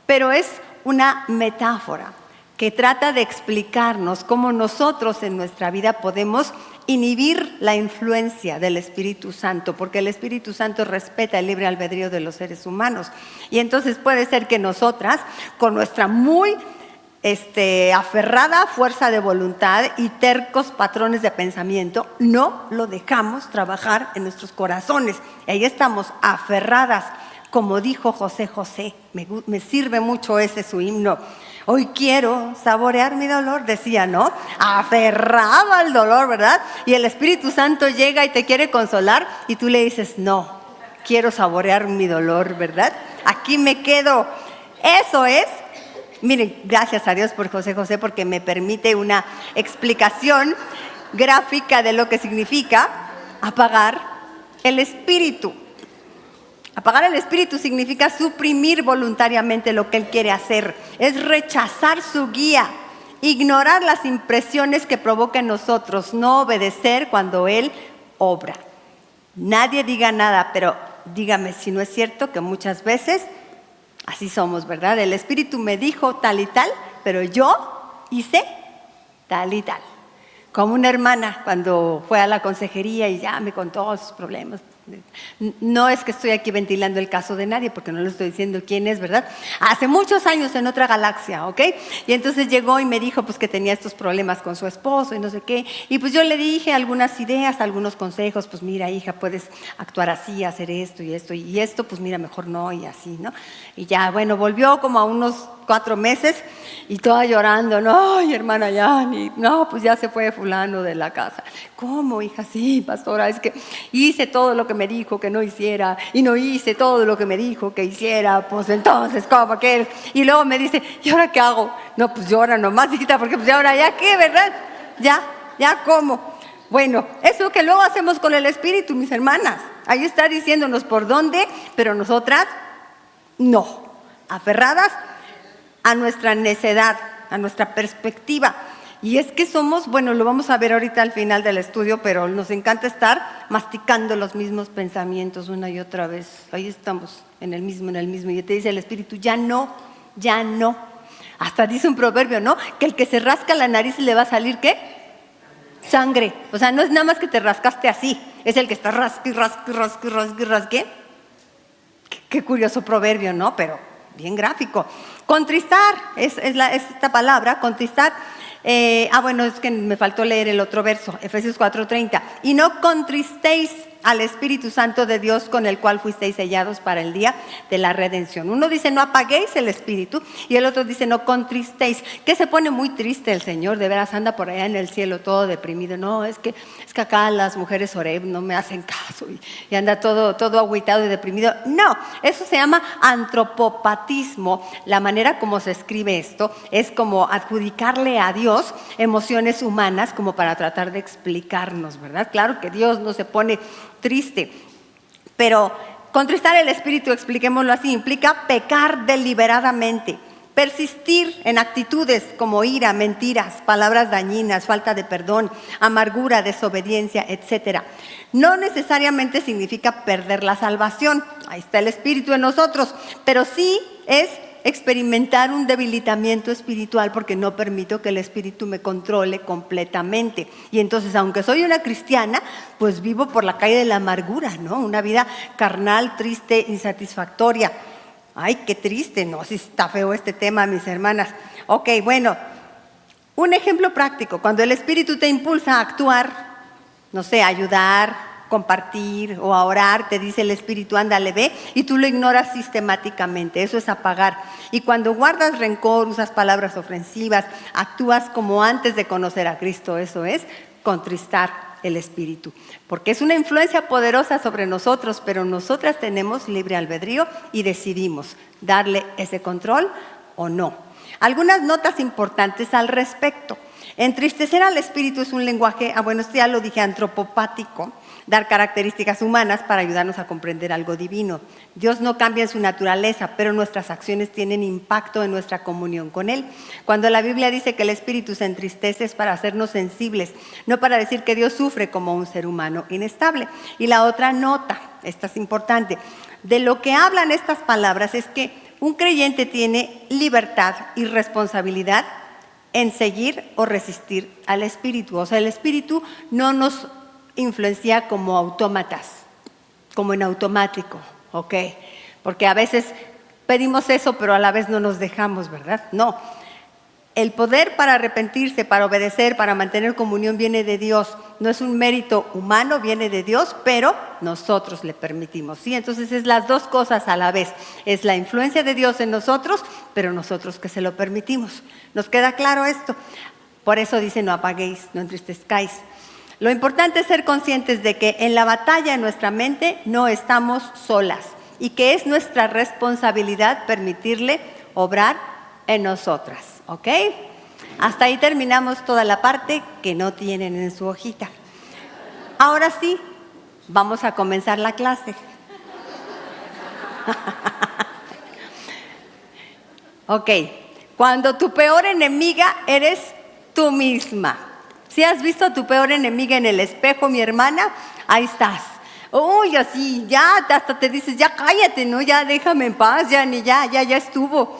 Pero es una metáfora que trata de explicarnos cómo nosotros en nuestra vida podemos inhibir la influencia del Espíritu Santo, porque el Espíritu Santo respeta el libre albedrío de los seres humanos. Y entonces puede ser que nosotras, con nuestra muy aferrada fuerza de voluntad y tercos patrones de pensamiento, no lo dejamos trabajar en nuestros corazones. Y ahí estamos aferradas, como dijo José José. Me sirve mucho ese su himno. Hoy quiero saborear mi dolor, decía, ¿no? Aferrado al dolor, ¿verdad? Y el Espíritu Santo llega y te quiere consolar y tú le dices, no, quiero saborear mi dolor, ¿verdad? Aquí me quedo. Eso es. Miren, gracias a Dios por José José, porque me permite una explicación gráfica de lo que significa apagar el espíritu. Apagar el espíritu significa suprimir voluntariamente lo que Él quiere hacer. Es rechazar su guía, ignorar las impresiones que provoca en nosotros, no obedecer cuando Él obra. Nadie diga nada, pero dígame si no es cierto que muchas veces así somos, ¿verdad? El espíritu me dijo tal y tal, pero yo hice tal y tal. Como una hermana cuando fue a la consejería y ya me contó sus problemas. No es que estoy aquí ventilando el caso de nadie, porque no le estoy diciendo quién es, ¿verdad? Hace muchos años en otra galaxia, ¿ok? Y entonces llegó y me dijo pues que tenía estos problemas con su esposo y no sé qué. Y pues yo le dije algunas ideas, algunos consejos, pues mira hija, puedes actuar así, hacer esto y esto y esto, pues mira, mejor no y así, ¿no? Y ya, bueno, volvió como a unos 4 meses y toda llorando, no, ay hermana Yani, no, pues ya se fue fulano de la casa. ¿Cómo hija? Sí, pastora, es que hice todo lo que me dijo que no hiciera y no hice todo lo que me dijo que hiciera, pues entonces, ¿cómo que eres? Y luego me dice, ¿y ahora qué hago? No, pues llora nomás, hijita, porque pues ahora ya qué, ¿verdad? Ya, ¿cómo? Bueno, eso que luego hacemos con el espíritu, mis hermanas, ahí está diciéndonos por dónde, pero nosotras no, aferradas a nuestra necedad, a nuestra perspectiva. Y es que somos, bueno, lo vamos a ver ahorita al final del estudio, pero nos encanta estar masticando los mismos pensamientos una y otra vez. Ahí estamos, en el mismo. Y te dice el espíritu, ya no. Hasta dice un proverbio, ¿no? Que el que se rasca la nariz le va a salir, ¿qué? Sangre. O sea, no es nada más que te rascaste así, es el que está rasque. Qué curioso proverbio, ¿no? Pero bien gráfico. Contristar, es esta palabra, contristar. Bueno, es que me faltó leer el otro verso, Efesios 4:30. Y no contristéis al Espíritu Santo de Dios, con el cual fuisteis sellados para el día de la redención. Uno dice no apaguéis el Espíritu y el otro dice no contristéis. Que se pone muy triste el Señor, de veras anda por allá en el cielo todo deprimido. No, es que acá las mujeres Oreb no me hacen caso y anda todo agüitado y deprimido. No, eso se llama antropopatismo. La manera como se escribe esto es como adjudicarle a Dios emociones humanas como para tratar de explicarnos, ¿verdad? Claro que Dios no se pone triste, pero contristar el espíritu, expliquémoslo así, implica pecar deliberadamente, persistir en actitudes como ira, mentiras, palabras dañinas, falta de perdón, amargura, desobediencia, etc. No necesariamente significa perder la salvación, ahí está el espíritu en nosotros, pero sí es experimentar un debilitamiento espiritual porque no permito que el espíritu me controle completamente. Y entonces, aunque soy una cristiana, pues vivo por la calle de la amargura, ¿no? Una vida carnal, triste, insatisfactoria. Ay, qué triste, no, sí está feo este tema, mis hermanas. Ok, bueno, un ejemplo práctico, cuando el Espíritu te impulsa a actuar, no sé, a ayudar, compartir o a orar, te dice el Espíritu, ándale, ve, y tú lo ignoras sistemáticamente, eso es apagar. Y cuando guardas rencor, usas palabras ofensivas, actúas como antes de conocer a Cristo, eso es contristar el Espíritu, porque es una influencia poderosa sobre nosotros, pero nosotras tenemos libre albedrío y decidimos darle ese control o no. Algunas notas importantes al respecto. Entristecer al Espíritu es un lenguaje, esto ya lo dije, antropopático, dar características humanas para ayudarnos a comprender algo divino. Dios no cambia en su naturaleza, pero nuestras acciones tienen impacto en nuestra comunión con Él. Cuando la Biblia dice que el Espíritu se entristece es para hacernos sensibles, no para decir que Dios sufre como un ser humano inestable. Y la otra nota, esta es importante, de lo que hablan estas palabras es que un creyente tiene libertad y responsabilidad en seguir o resistir al Espíritu. O sea, el Espíritu no nos influencia como autómatas, como en automático, ¿ok? Porque a veces pedimos eso, pero a la vez no nos dejamos, ¿verdad? No. El poder para arrepentirse, para obedecer, para mantener comunión viene de Dios. No es un mérito humano, viene de Dios, pero nosotros le permitimos, ¿sí? Entonces es las dos cosas a la vez. Es la influencia de Dios en nosotros, pero nosotros que se lo permitimos. ¿Nos queda claro esto? Por eso dice, no apaguéis, no entristezcáis. Lo importante es ser conscientes de que en la batalla en nuestra mente no estamos solas y que es nuestra responsabilidad permitirle obrar en nosotras, ¿ok? Hasta ahí terminamos toda la parte que no tienen en su hojita. Ahora sí, vamos a comenzar la clase. Ok, cuando tu peor enemiga eres tú misma. Si has visto a tu peor enemiga en el espejo, mi hermana, ahí estás. Uy, así, ya hasta te dices, ya cállate, ¿no? Ya déjame en paz, ya estuvo.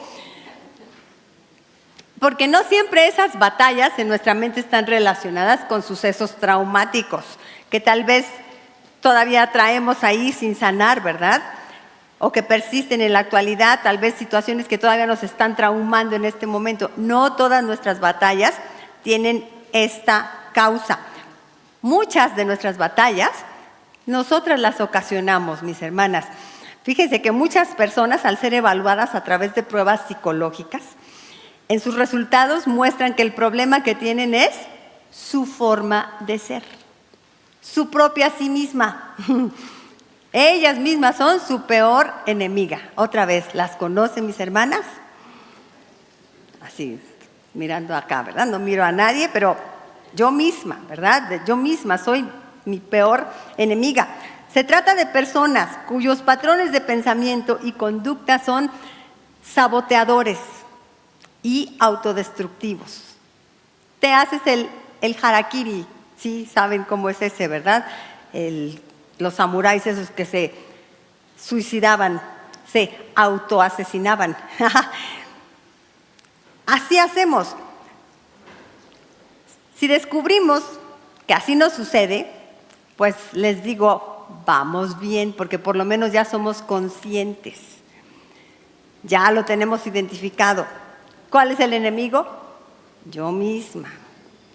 Porque no siempre esas batallas en nuestra mente están relacionadas con sucesos traumáticos, que tal vez todavía traemos ahí sin sanar, ¿verdad? O que persisten en la actualidad, tal vez situaciones que todavía nos están traumando en este momento. No todas nuestras batallas tienen esta causa. Muchas de nuestras batallas nosotras las ocasionamos, mis hermanas. Fíjense que muchas personas, al ser evaluadas a través de pruebas psicológicas, en sus resultados muestran que el problema que tienen es su forma de ser, su propia sí misma. Ellas mismas son su peor enemiga. Otra vez, ¿las conocen, mis hermanas? Así, mirando acá, ¿verdad? No miro a nadie, pero yo misma, ¿verdad? Yo misma soy mi peor enemiga. Se trata de personas cuyos patrones de pensamiento y conducta son saboteadores y autodestructivos. Te haces el harakiri, ¿sí? Saben cómo es ese, ¿verdad? Los samuráis esos que se suicidaban, se autoasesinaban. Así hacemos. Si descubrimos que así nos sucede, pues les digo, vamos bien, porque por lo menos ya somos conscientes. Ya lo tenemos identificado. ¿Cuál es el enemigo? Yo misma.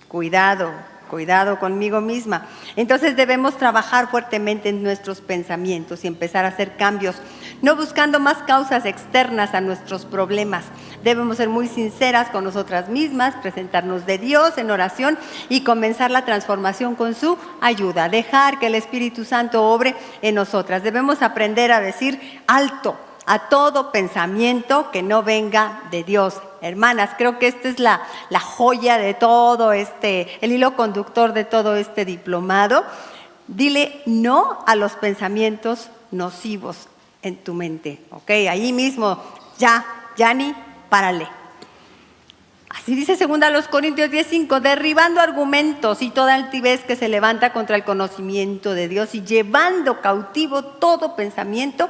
Cuidado conmigo misma. Entonces debemos trabajar fuertemente en nuestros pensamientos y empezar a hacer cambios, no buscando más causas externas a nuestros problemas. Debemos ser muy sinceras con nosotras mismas, presentarnos de Dios en oración y comenzar la transformación con su ayuda. Dejar que el Espíritu Santo obre en nosotras. Debemos aprender a decir alto a todo pensamiento que no venga de Dios. Hermanas, creo que esta es la joya de todo el hilo conductor de todo este diplomado. Dile no a los pensamientos nocivos en tu mente, ¿ok? Ahí mismo, ni párale. Así dice 2 Corintios 10:5, derribando argumentos y toda altivez que se levanta contra el conocimiento de Dios y llevando cautivo todo pensamiento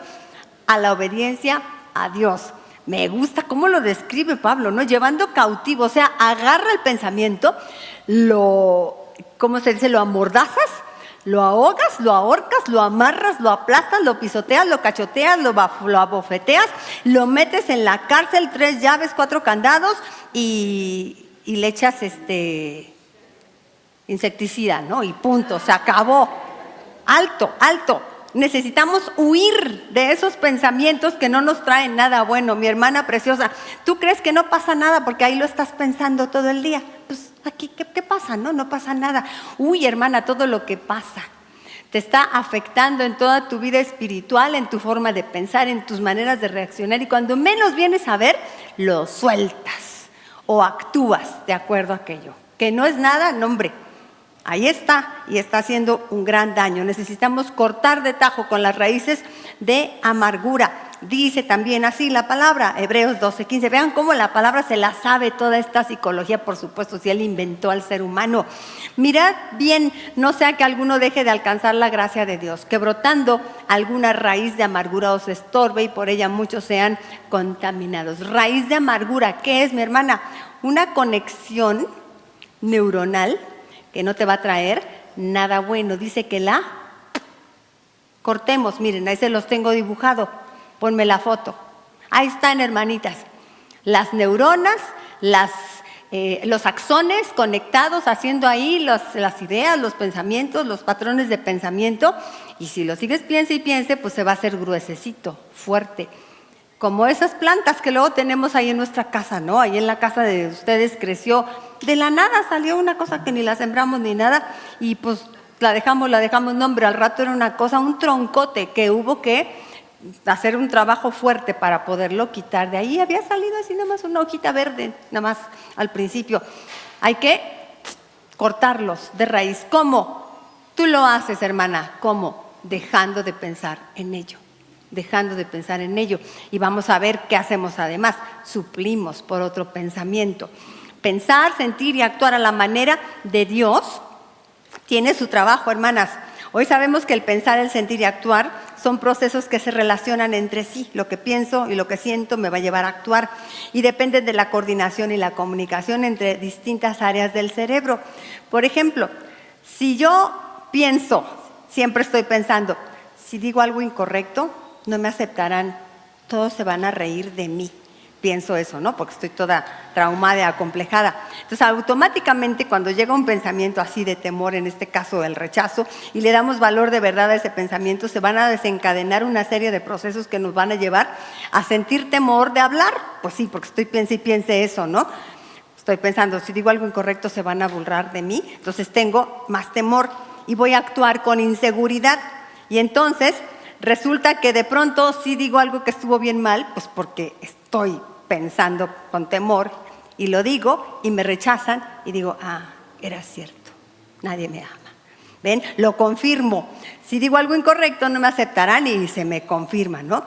a la obediencia a Dios. Me gusta cómo lo describe Pablo, ¿no? Llevando cautivo, o sea, agarra el pensamiento, ¿cómo se dice? Lo amordazas, Lo ahogas, lo ahorcas, lo amarras, lo aplastas, lo pisoteas, lo cachoteas, lo abofeteas, lo metes en la cárcel, 3 llaves, 4 candados y le echas insecticida, ¿no? Y punto, se acabó. Alto, alto. Necesitamos huir de esos pensamientos que no nos traen nada bueno. Mi hermana preciosa, ¿tú crees que no pasa nada porque ahí lo estás pensando todo el día? Pues aquí, ¿qué pasa? No pasa nada. Uy, hermana, todo lo que pasa te está afectando en toda tu vida espiritual, en tu forma de pensar, en tus maneras de reaccionar. Y cuando menos vienes a ver, lo sueltas o actúas de acuerdo a aquello. Que no es nada, no hombre. Ahí está, y está haciendo un gran daño. Necesitamos cortar de tajo con las raíces de amargura. Dice también así la palabra, Hebreos 12:15. Vean cómo la palabra se la sabe toda esta psicología, por supuesto, si Él inventó al ser humano. Mirad bien, no sea que alguno deje de alcanzar la gracia de Dios, que brotando alguna raíz de amargura os estorbe y por ella muchos sean contaminados. Raíz de amargura, ¿qué es, mi hermana? Una conexión neuronal que no te va a traer nada bueno. Dice que la cortemos. Miren, ahí se los tengo dibujado. Ponme la foto. Ahí están, hermanitas. Las neuronas, los axones conectados, haciendo ahí las ideas, los pensamientos, los patrones de pensamiento. Y si lo sigues piense y piense, pues se va a hacer gruesecito, fuerte. Como esas plantas que luego tenemos ahí en nuestra casa, ¿no? Ahí en la casa de ustedes creció, de la nada salió una cosa que ni la sembramos ni nada y pues la dejamos, no hombre, al rato era una cosa, un troncote que hubo que hacer un trabajo fuerte para poderlo quitar. De ahí había salido así nada más una hojita verde, nada más al principio. Hay que cortarlos de raíz. ¿Cómo? Tú lo haces, hermana. ¿Cómo? Dejando de pensar en ello. Dejando de pensar en ello. Y vamos a ver qué hacemos además. Suplimos por otro pensamiento. Pensar, sentir y actuar a la manera de Dios tiene su trabajo, hermanas. Hoy sabemos que el pensar, el sentir y actuar son procesos que se relacionan entre sí. Lo que pienso y lo que siento me va a llevar a actuar y dependen de la coordinación y la comunicación entre distintas áreas del cerebro. Por ejemplo, si yo pienso, siempre estoy pensando, si digo algo incorrecto, no me aceptarán, todos se van a reír de mí. Pienso eso, ¿no? Porque estoy toda traumada y acomplejada. Entonces, automáticamente cuando llega un pensamiento así de temor, en este caso el rechazo, y le damos valor de verdad a ese pensamiento, se van a desencadenar una serie de procesos que nos van a llevar a sentir temor de hablar. Pues sí, porque estoy piense y piense eso, ¿no? Estoy pensando, si digo algo incorrecto se van a burlar de mí, entonces tengo más temor y voy a actuar con inseguridad. Y entonces resulta que de pronto sí digo algo que estuvo bien mal, pues porque estoy pensando con temor y lo digo y me rechazan y digo, era cierto, nadie me ama. ¿Ven? Lo confirmo. Si digo algo incorrecto no me aceptarán y se me confirma, ¿no?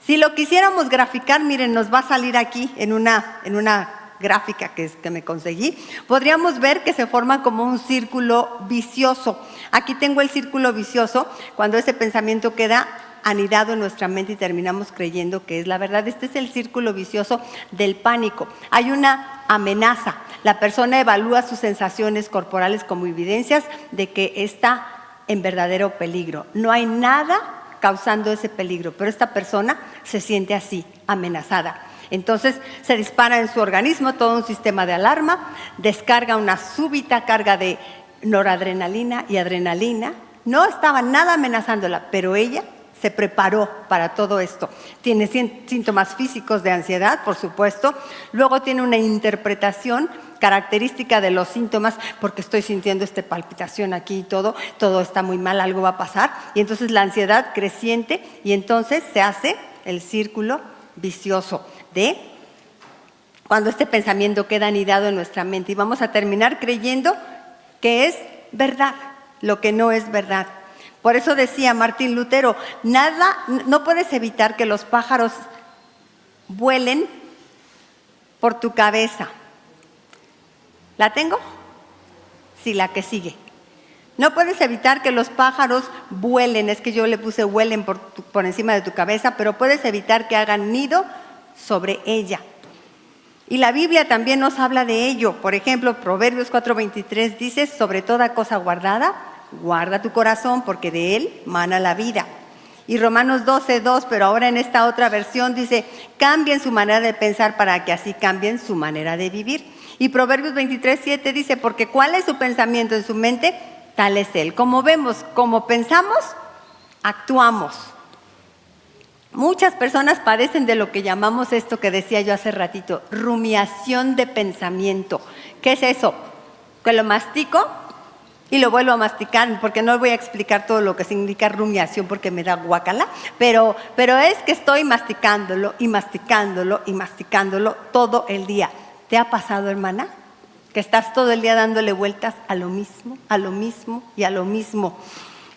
Si lo quisiéramos graficar, miren, nos va a salir aquí en una gráfica que me conseguí, podríamos ver que se forma como un círculo vicioso. Aquí tengo el círculo vicioso cuando ese pensamiento queda anidado en nuestra mente y terminamos creyendo que es la verdad. Este es el círculo vicioso del pánico. Hay una amenaza. La persona evalúa sus sensaciones corporales como evidencias de que está en verdadero peligro. No hay nada causando ese peligro, pero esta persona se siente así, amenazada. Entonces se dispara en su organismo todo un sistema de alarma, descarga una súbita carga de noradrenalina y adrenalina. No estaba nada amenazándola, pero ella se preparó para todo esto. Tiene síntomas físicos de ansiedad, por supuesto. Luego tiene una interpretación característica de los síntomas, porque estoy sintiendo palpitación aquí y todo está muy mal, algo va a pasar. Y entonces la ansiedad creciente y entonces se hace el círculo vicioso de cuando este pensamiento queda anidado en nuestra mente y vamos a terminar creyendo que es verdad, lo que no es verdad. Por eso decía Martín Lutero, no puedes evitar que los pájaros vuelen por tu cabeza. ¿La tengo? Sí, la que sigue. No puedes evitar que los pájaros vuelen, es que yo le puse vuelen por encima de tu cabeza, pero puedes evitar que hagan nido sobre ella. Y la Biblia también nos habla de ello. Por ejemplo, Proverbios 4:23 dice, sobre toda cosa guardada, guarda tu corazón porque de él mana la vida. Y Romanos 12:2, pero ahora en esta otra versión dice, cambien su manera de pensar para que así cambien su manera de vivir. Y Proverbios 23:7 dice, porque ¿cuál es su pensamiento en su mente? Tal es él. Como vemos, como pensamos, actuamos. Muchas personas padecen de lo que llamamos esto que decía yo hace ratito, rumiación de pensamiento. ¿Qué es eso? Que lo mastico y lo vuelvo a masticar, porque no voy a explicar todo lo que significa rumiación porque me da guácala, pero es que estoy masticándolo y masticándolo y masticándolo todo el día. ¿Te ha pasado, hermana? Que estás todo el día dándole vueltas a lo mismo, a lo mismo y a lo mismo.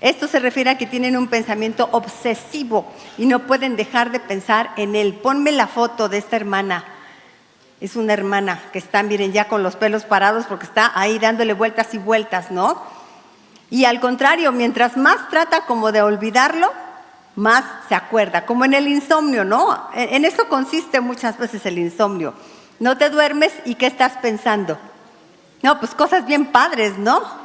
Esto se refiere a que tienen un pensamiento obsesivo y no pueden dejar de pensar en él. Ponme la foto de esta hermana. Es una hermana que está, miren, ya con los pelos parados porque está ahí dándole vueltas y vueltas, ¿no? Y al contrario, mientras más trata como de olvidarlo, más se acuerda. Como en el insomnio, ¿no? En eso consiste muchas veces el insomnio. No te duermes y ¿qué estás pensando? No, pues cosas bien padres, ¿no?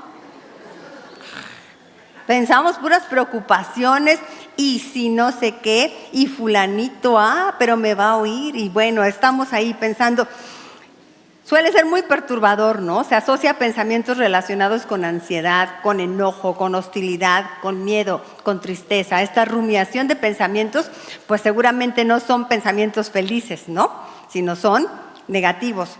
Pensamos puras preocupaciones y si no sé qué, y fulanito, pero me va a oír. Y bueno, estamos ahí pensando. Suele ser muy perturbador, ¿no? Se asocia a pensamientos relacionados con ansiedad, con enojo, con hostilidad, con miedo, con tristeza. Esta rumiación de pensamientos, pues seguramente no son pensamientos felices, ¿no? Sino son negativos.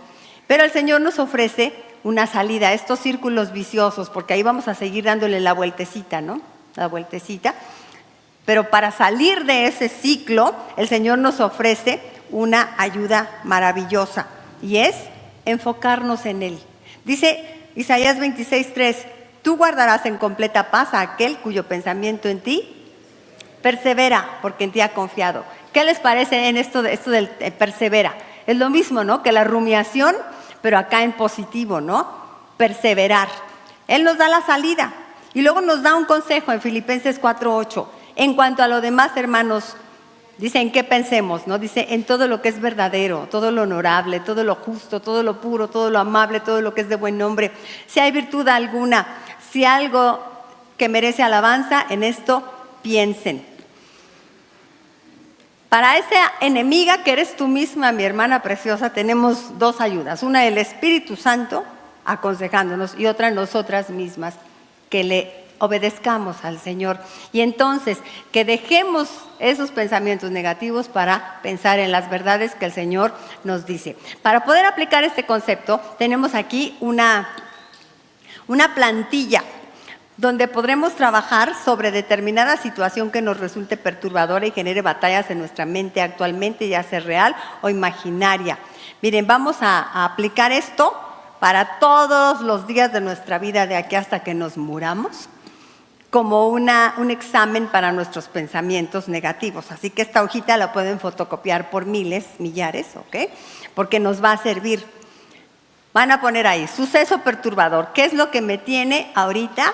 Pero el Señor nos ofrece una salida a estos círculos viciosos, porque ahí vamos a seguir dándole la vueltecita, ¿no? La vueltecita. Pero para salir de ese ciclo, el Señor nos ofrece una ayuda maravillosa y es enfocarnos en Él. Dice Isaías 26:3, tú guardarás en completa paz a aquel cuyo pensamiento en ti persevera, porque en ti ha confiado. ¿Qué les parece en esto del persevera? Es lo mismo, ¿no? Que la rumiación, pero acá en positivo, ¿no? Perseverar. Él nos da la salida y luego nos da un consejo en Filipenses 4:8. En cuanto a lo demás, hermanos, dice en qué pensemos, ¿no? Dice en todo lo que es verdadero, todo lo honorable, todo lo justo, todo lo puro, todo lo amable, todo lo que es de buen nombre. Si hay virtud alguna, si algo que merece alabanza, en esto piensen. Para esa enemiga que eres tú misma, mi hermana preciosa, tenemos dos ayudas. Una, el Espíritu Santo aconsejándonos, y otra, nosotras mismas, que le obedezcamos al Señor. Y entonces, que dejemos esos pensamientos negativos para pensar en las verdades que el Señor nos dice. Para poder aplicar este concepto, tenemos aquí una plantilla donde podremos trabajar sobre determinada situación que nos resulte perturbadora y genere batallas en nuestra mente actualmente, ya sea real o imaginaria. Miren, vamos a aplicar esto para todos los días de nuestra vida de aquí hasta que nos muramos, como un examen para nuestros pensamientos negativos. Así que esta hojita la pueden fotocopiar por millares, ¿ok? Porque nos va a servir. Van a poner ahí, suceso perturbador. ¿Qué es lo que me tiene ahorita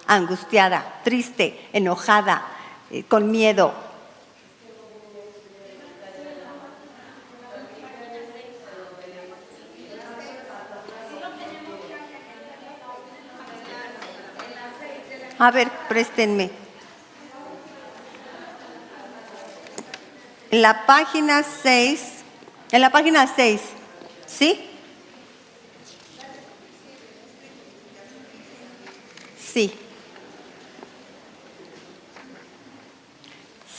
angustiada, triste, enojada, con miedo? A ver, préstenme. En la página 6, ¿sí? Sí.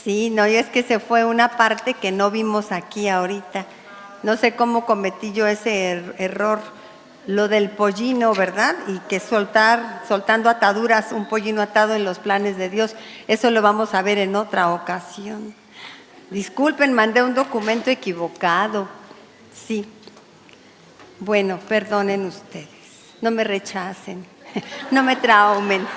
Sí, no, y es que se fue una parte que no vimos aquí ahorita. No sé cómo cometí yo ese error. Lo del pollino, ¿verdad? Y que soltando ataduras, un pollino atado en los planes de Dios. Eso lo vamos a ver en otra ocasión. Disculpen, mandé un documento equivocado. Sí. Bueno, perdonen ustedes. No me rechacen. No me traumen.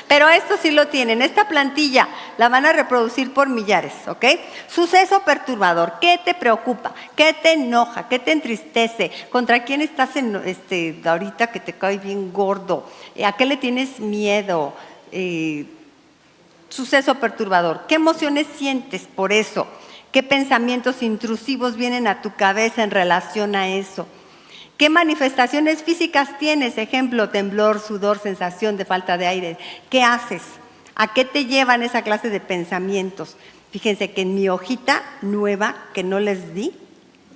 Pero esto sí lo tienen. Esta plantilla la van a reproducir por millares, ¿ok? Suceso perturbador. ¿Qué te preocupa? ¿Qué te enoja? ¿Qué te entristece? ¿Contra quién estás ahorita que te cae bien gordo? ¿A qué le tienes miedo? Suceso perturbador. ¿Qué emociones sientes por eso? ¿Qué pensamientos intrusivos vienen a tu cabeza en relación a eso? ¿Qué manifestaciones físicas tienes? Ejemplo, temblor, sudor, sensación de falta de aire. ¿Qué haces? ¿A qué te llevan esa clase de pensamientos? Fíjense que en mi hojita nueva que no les di,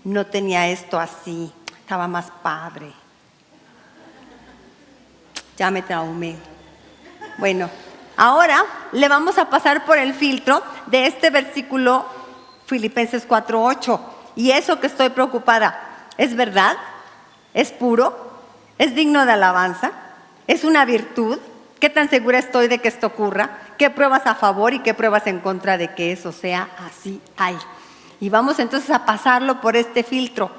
no tenía esto así, estaba más padre. Ya me traumé. Bueno, ahora le vamos a pasar por el filtro de este versículo Filipenses 4:8. Y eso que estoy preocupada, ¿es verdad? ¿Es puro? ¿Es digno de alabanza? ¿Es una virtud? ¿Qué tan segura estoy de que esto ocurra? ¿Qué pruebas a favor y qué pruebas en contra de que eso sea así hay? Y vamos entonces a pasarlo por este filtro.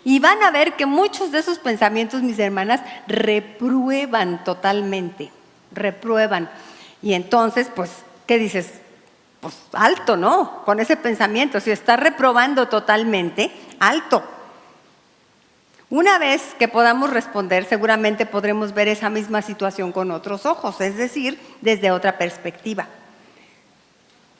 Y van a ver que muchos de esos pensamientos, mis hermanas, reprueban totalmente. Reprueban. Y entonces, pues, ¿qué dices? Pues alto, ¿no? Con ese pensamiento. Si estás reprobando totalmente, alto. Una vez que podamos responder, seguramente podremos ver esa misma situación con otros ojos, es decir, desde otra perspectiva.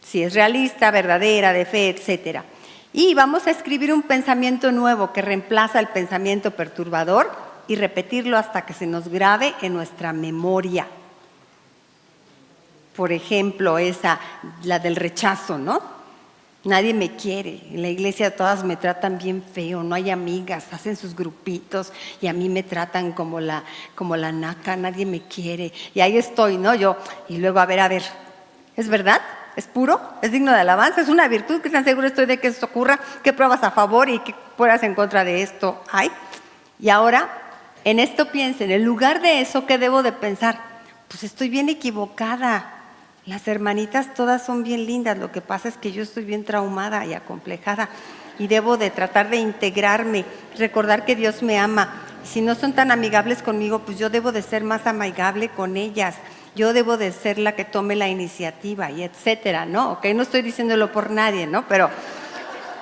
Si es realista, verdadera, de fe, etcétera. Y vamos a escribir un pensamiento nuevo que reemplaza el pensamiento perturbador y repetirlo hasta que se nos grabe en nuestra memoria. Por ejemplo, la del rechazo, ¿no? Nadie me quiere, en la iglesia todas me tratan bien feo, no hay amigas, hacen sus grupitos y a mí me tratan como la naca, nadie me quiere. Y ahí estoy, ¿no? Yo, y luego a ver, ¿es verdad? ¿Es puro? ¿Es digno de alabanza? ¿Es una virtud? ¿Qué tan seguro estoy de que esto ocurra? ¿Qué pruebas a favor y qué pruebas en contra de esto hay? Y ahora, en esto piensen, en lugar de eso, ¿qué debo de pensar? Pues estoy bien equivocada. Las hermanitas todas son bien lindas, lo que pasa es que yo estoy bien traumada y acomplejada y debo de tratar de integrarme, recordar que Dios me ama. Si no son tan amigables conmigo, pues yo debo de ser más amigable con ellas. Yo debo de ser la que tome la iniciativa y etcétera, ¿no? Ok, no estoy diciéndolo por nadie, ¿no? Pero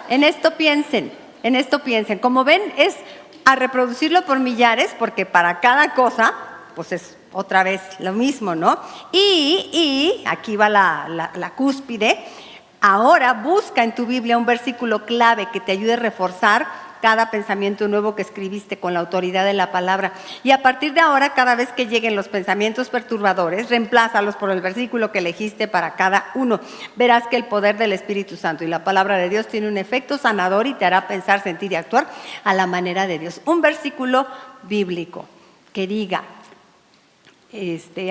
en esto piensen. Como ven, es a reproducirlo por millares, porque para cada cosa, pues es otra vez lo mismo, ¿no? Y aquí va la cúspide. Ahora busca en tu Biblia un versículo clave que te ayude a reforzar cada pensamiento nuevo que escribiste con la autoridad de la palabra. Y a partir de ahora, cada vez que lleguen los pensamientos perturbadores, reemplázalos por el versículo que elegiste para cada uno. Verás que el poder del Espíritu Santo y la palabra de Dios tiene un efecto sanador y te hará pensar, sentir y actuar a la manera de Dios. Un versículo bíblico que diga,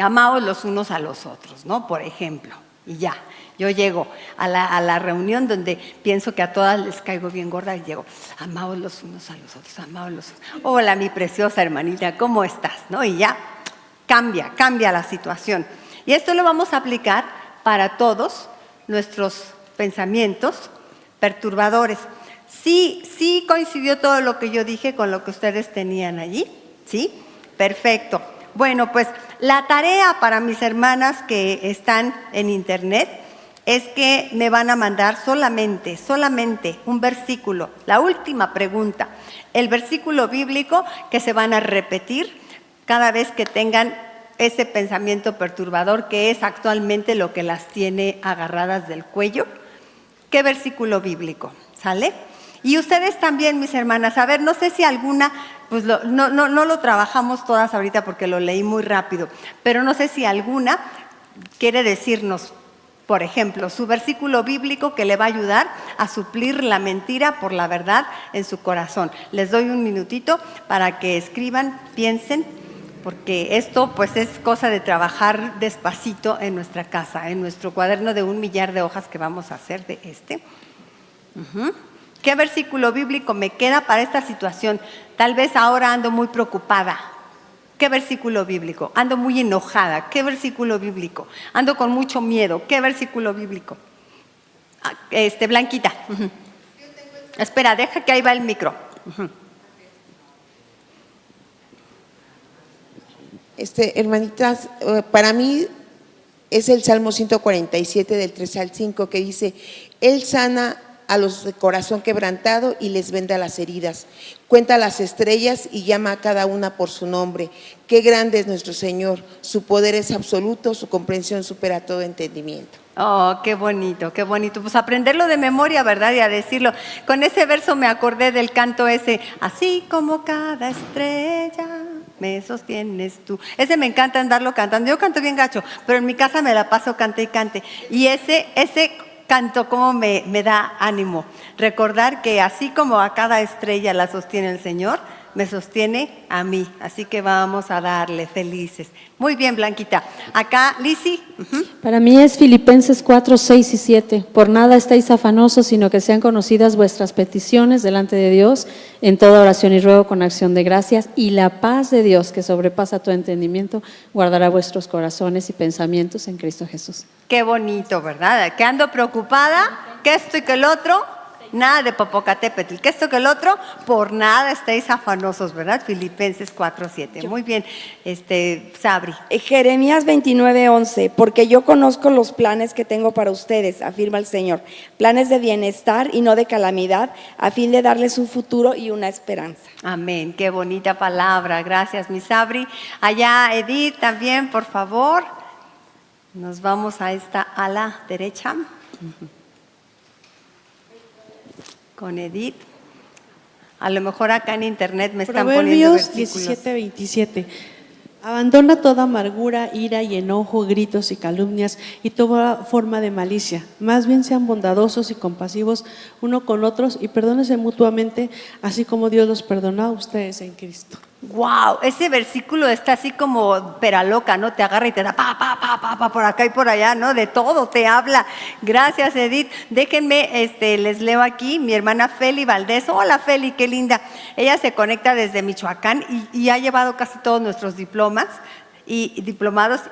amaos los unos a los otros, ¿no? Por ejemplo, y ya, yo llego a la reunión donde pienso que a todas les caigo bien gorda y llego, amaos los unos a los otros, amaos los unos. Hola, mi preciosa hermanita, ¿cómo estás? ¿No? Y ya cambia la situación. Y esto lo vamos a aplicar para todos nuestros pensamientos perturbadores. Sí coincidió todo lo que yo dije con lo que ustedes tenían allí, ¿sí? Perfecto. Bueno, pues la tarea para mis hermanas que están en internet es que me van a mandar solamente un versículo, la última pregunta, el versículo bíblico que se van a repetir cada vez que tengan ese pensamiento perturbador que es actualmente lo que las tiene agarradas del cuello. ¿Qué versículo bíblico? ¿Sale? Y ustedes también, mis hermanas, a ver, no sé si alguna, pues no lo trabajamos todas ahorita porque lo leí muy rápido, pero no sé si alguna quiere decirnos, por ejemplo, su versículo bíblico que le va a ayudar a suplir la mentira por la verdad en su corazón. Les doy un minutito para que escriban, piensen, porque esto pues es cosa de trabajar despacito en nuestra casa, en nuestro cuaderno de 1 millar de hojas que vamos a hacer de este. ¿Qué versículo bíblico me queda para esta situación? Tal vez ahora ando muy preocupada. ¿Qué versículo bíblico? Ando muy enojada. ¿Qué versículo bíblico? Ando con mucho miedo. ¿Qué versículo bíblico? Blanquita. Espera, deja que ahí va el micro. Hermanitas, para mí es el Salmo 147 del 3 al 5 que dice, Él sana a los de corazón quebrantado y les venda las heridas. Cuenta las estrellas y llama a cada una por su nombre. Qué grande es nuestro Señor, su poder es absoluto, su comprensión supera todo entendimiento. Oh, qué bonito, qué bonito. Pues aprenderlo de memoria, ¿verdad? Y a decirlo. Con ese verso me acordé del canto ese, así como cada estrella me sostienes tú. Ese me encanta andarlo cantando. Yo canto bien gacho, pero en mi casa me la paso cante y cante. Y ese canto como me da ánimo. Recordar que así como a cada estrella la sostiene el Señor, me sostiene a mí. Así que vamos a darle felices. Muy bien, Blanquita. Acá, Lisi. Para mí es Filipenses 4, 6 y 7. Por nada estáis afanosos, sino que sean conocidas vuestras peticiones delante de Dios en toda oración y ruego con acción de gracias. Y la paz de Dios, que sobrepasa todo entendimiento, guardará vuestros corazones y pensamientos en Cristo Jesús. Qué bonito, ¿verdad? Que ando preocupada, que esto y que el otro, nada de Popocatépetl, que esto que el otro, por nada estéis afanosos, ¿verdad? Filipenses 4:7. Muy bien, Sabri. Jeremías 29:11, porque yo conozco los planes que tengo para ustedes, afirma el Señor, planes de bienestar y no de calamidad, a fin de darles un futuro y una esperanza. Amén, qué bonita palabra, gracias mi Sabri. Allá Edith también, por favor. Nos vamos a a la derecha. Con Edith. A lo mejor acá en internet me están poniendo versículos. Proverbios 17:27. Abandona toda amargura, ira y enojo, gritos y calumnias y toda forma de malicia. Más bien sean bondadosos y compasivos uno con otros y perdónense mutuamente, así como Dios los perdonó a ustedes en Cristo. Wow, ese versículo está así como pera loca, ¿no? Te agarra y te da pa, por acá y por allá, ¿no? De todo te habla. Gracias, Edith. Déjenme, les leo aquí, mi hermana Feli Valdés. Hola, Feli, qué linda. Ella se conecta desde Michoacán y ha llevado casi todos nuestros diplomados y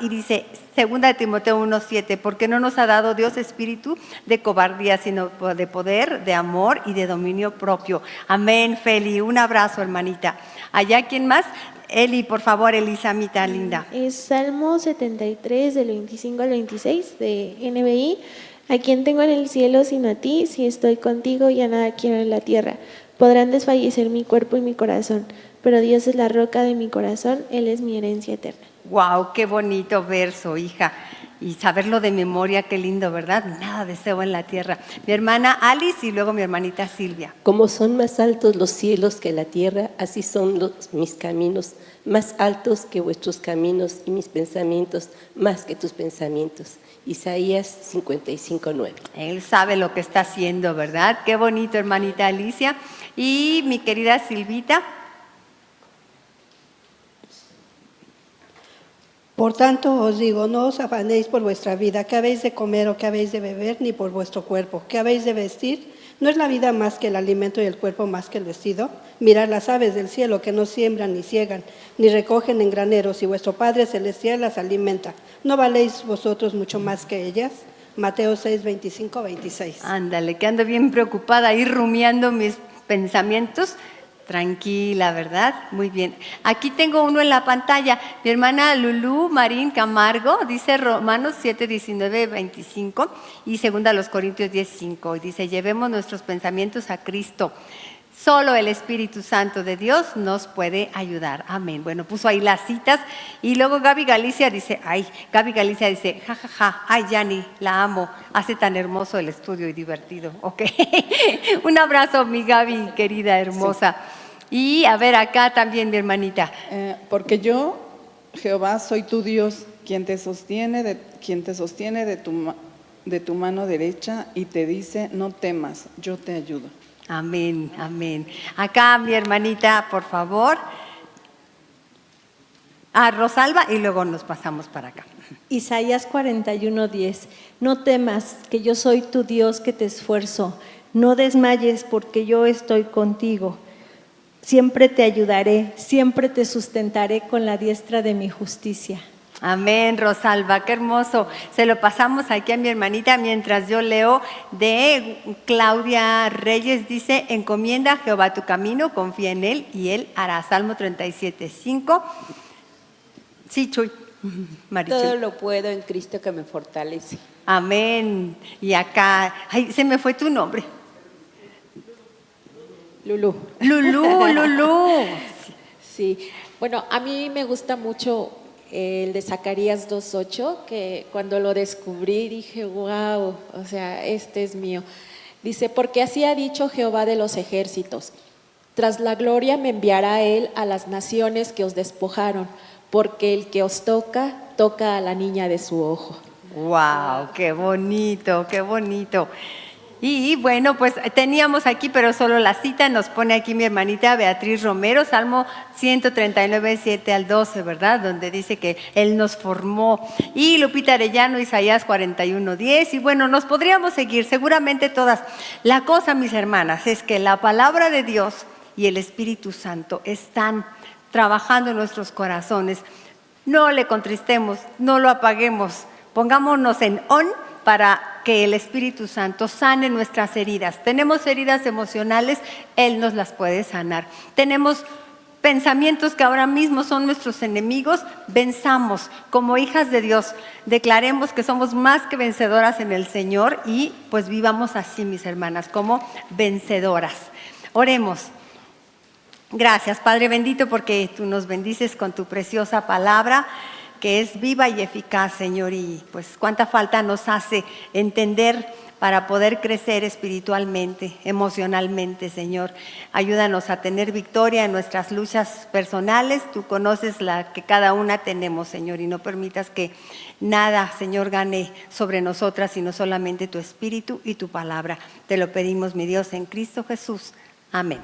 dice, 2 de Timoteo 1:7, porque no nos ha dado Dios espíritu de cobardía, sino de poder, de amor y de dominio propio. Amén, Feli. Un abrazo, hermanita. Allá, ¿quién más? Eli, por favor, Elisamita linda. Es Salmo 73, del 25 al 26 de NBI. ¿A quién tengo en el cielo sino a ti? Si estoy contigo, ya nada quiero en la tierra. Podrán desfallecer mi cuerpo y mi corazón, pero Dios es la roca de mi corazón, Él es mi herencia eterna. Wow, qué bonito verso, hija. Y saberlo de memoria, qué lindo, ¿verdad? Nada deseo en la tierra. Mi hermana Alice y luego mi hermanita Silvia. Como son más altos los cielos que la tierra, así son mis caminos, más altos que vuestros caminos y mis pensamientos más que tus pensamientos. Isaías 55:9. Él sabe lo que está haciendo, ¿verdad? Qué bonito, hermanita Alicia. Y mi querida Silvita. Por tanto os digo, no os afanéis por vuestra vida, qué habéis de comer o qué habéis de beber, ni por vuestro cuerpo, qué habéis de vestir. ¿No es la vida más que el alimento y el cuerpo más que el vestido? Mirad las aves del cielo que no siembran ni ciegan, ni recogen en graneros, y vuestro Padre Celestial las alimenta. ¿No valéis vosotros mucho más que ellas? Mateo 6, 25, 26. Ándale, que ando bien preocupada ahí rumiando mis pensamientos. Tranquila, ¿verdad? Muy bien. Aquí tengo uno en la pantalla. Mi hermana Lulú Marín Camargo dice Romanos 7, 19, 25 y 2 Corintios 10, 5. Y dice, llevemos nuestros pensamientos a Cristo. Solo el Espíritu Santo de Dios nos puede ayudar. Amén. Bueno, puso ahí las citas. Y luego Gaby Galicia dice, ja, ja, ja, ay, Yani, la amo. Hace tan hermoso el estudio y divertido. Ok. Un abrazo, mi Gaby, querida, hermosa. Sí. Y a ver, acá también mi hermanita. Porque yo, Jehová, soy tu Dios, quien te sostiene de tu mano derecha y te dice, no temas, yo te ayudo. Amén, amén. Acá mi hermanita, por favor. Rosalba y luego nos pasamos para acá. Isaías 41:10. No temas, que yo soy tu Dios que te esfuerzo. No desmayes, porque yo estoy contigo. Siempre te ayudaré, siempre te sustentaré con la diestra de mi justicia. Amén, Rosalba, qué hermoso. Se lo pasamos aquí a mi hermanita mientras yo leo de Claudia Reyes. Dice, encomienda a Jehová tu camino, confía en Él y Él hará. Salmo 37:5. Sí, Chuy. Marichuy. Todo lo puedo en Cristo que me fortalece. Amén. Y acá, ay, se me fue tu nombre. Lulú. Lulú. Sí. Bueno, a mí me gusta mucho el de Zacarías 2:8, que cuando lo descubrí dije, wow, o sea, este es mío. Dice, porque así ha dicho Jehová de los ejércitos, tras la gloria me enviará él a las naciones que os despojaron, porque el que os toca, toca a la niña de su ojo. ¡Wow! ¡Qué bonito, qué bonito! Y bueno, pues teníamos aquí, pero solo la cita nos pone aquí mi hermanita Beatriz Romero, Salmo 139, 7 al 12, ¿verdad? Donde dice que Él nos formó. Y Lupita Arellano, Isaías 41, 10. Y bueno, nos podríamos seguir, seguramente todas. La cosa, mis hermanas, es que la palabra de Dios y el Espíritu Santo están trabajando en nuestros corazones. No le contristemos, no lo apaguemos, pongámonos en on para que el Espíritu Santo sane nuestras heridas. Tenemos heridas emocionales, Él nos las puede sanar. Tenemos pensamientos que ahora mismo son nuestros enemigos, venzamos como hijas de Dios. Declaremos que somos más que vencedoras en el Señor y pues vivamos así, mis hermanas, como vencedoras. Oremos. Gracias, Padre bendito, porque tú nos bendices con tu preciosa palabra, que es viva y eficaz, Señor, y pues cuánta falta nos hace entender para poder crecer espiritualmente, emocionalmente, Señor. Ayúdanos a tener victoria en nuestras luchas personales. Tú conoces la que cada una tenemos, Señor, y no permitas que nada, Señor, gane sobre nosotras, sino solamente tu Espíritu y tu palabra. Te lo pedimos, mi Dios, en Cristo Jesús. Amén.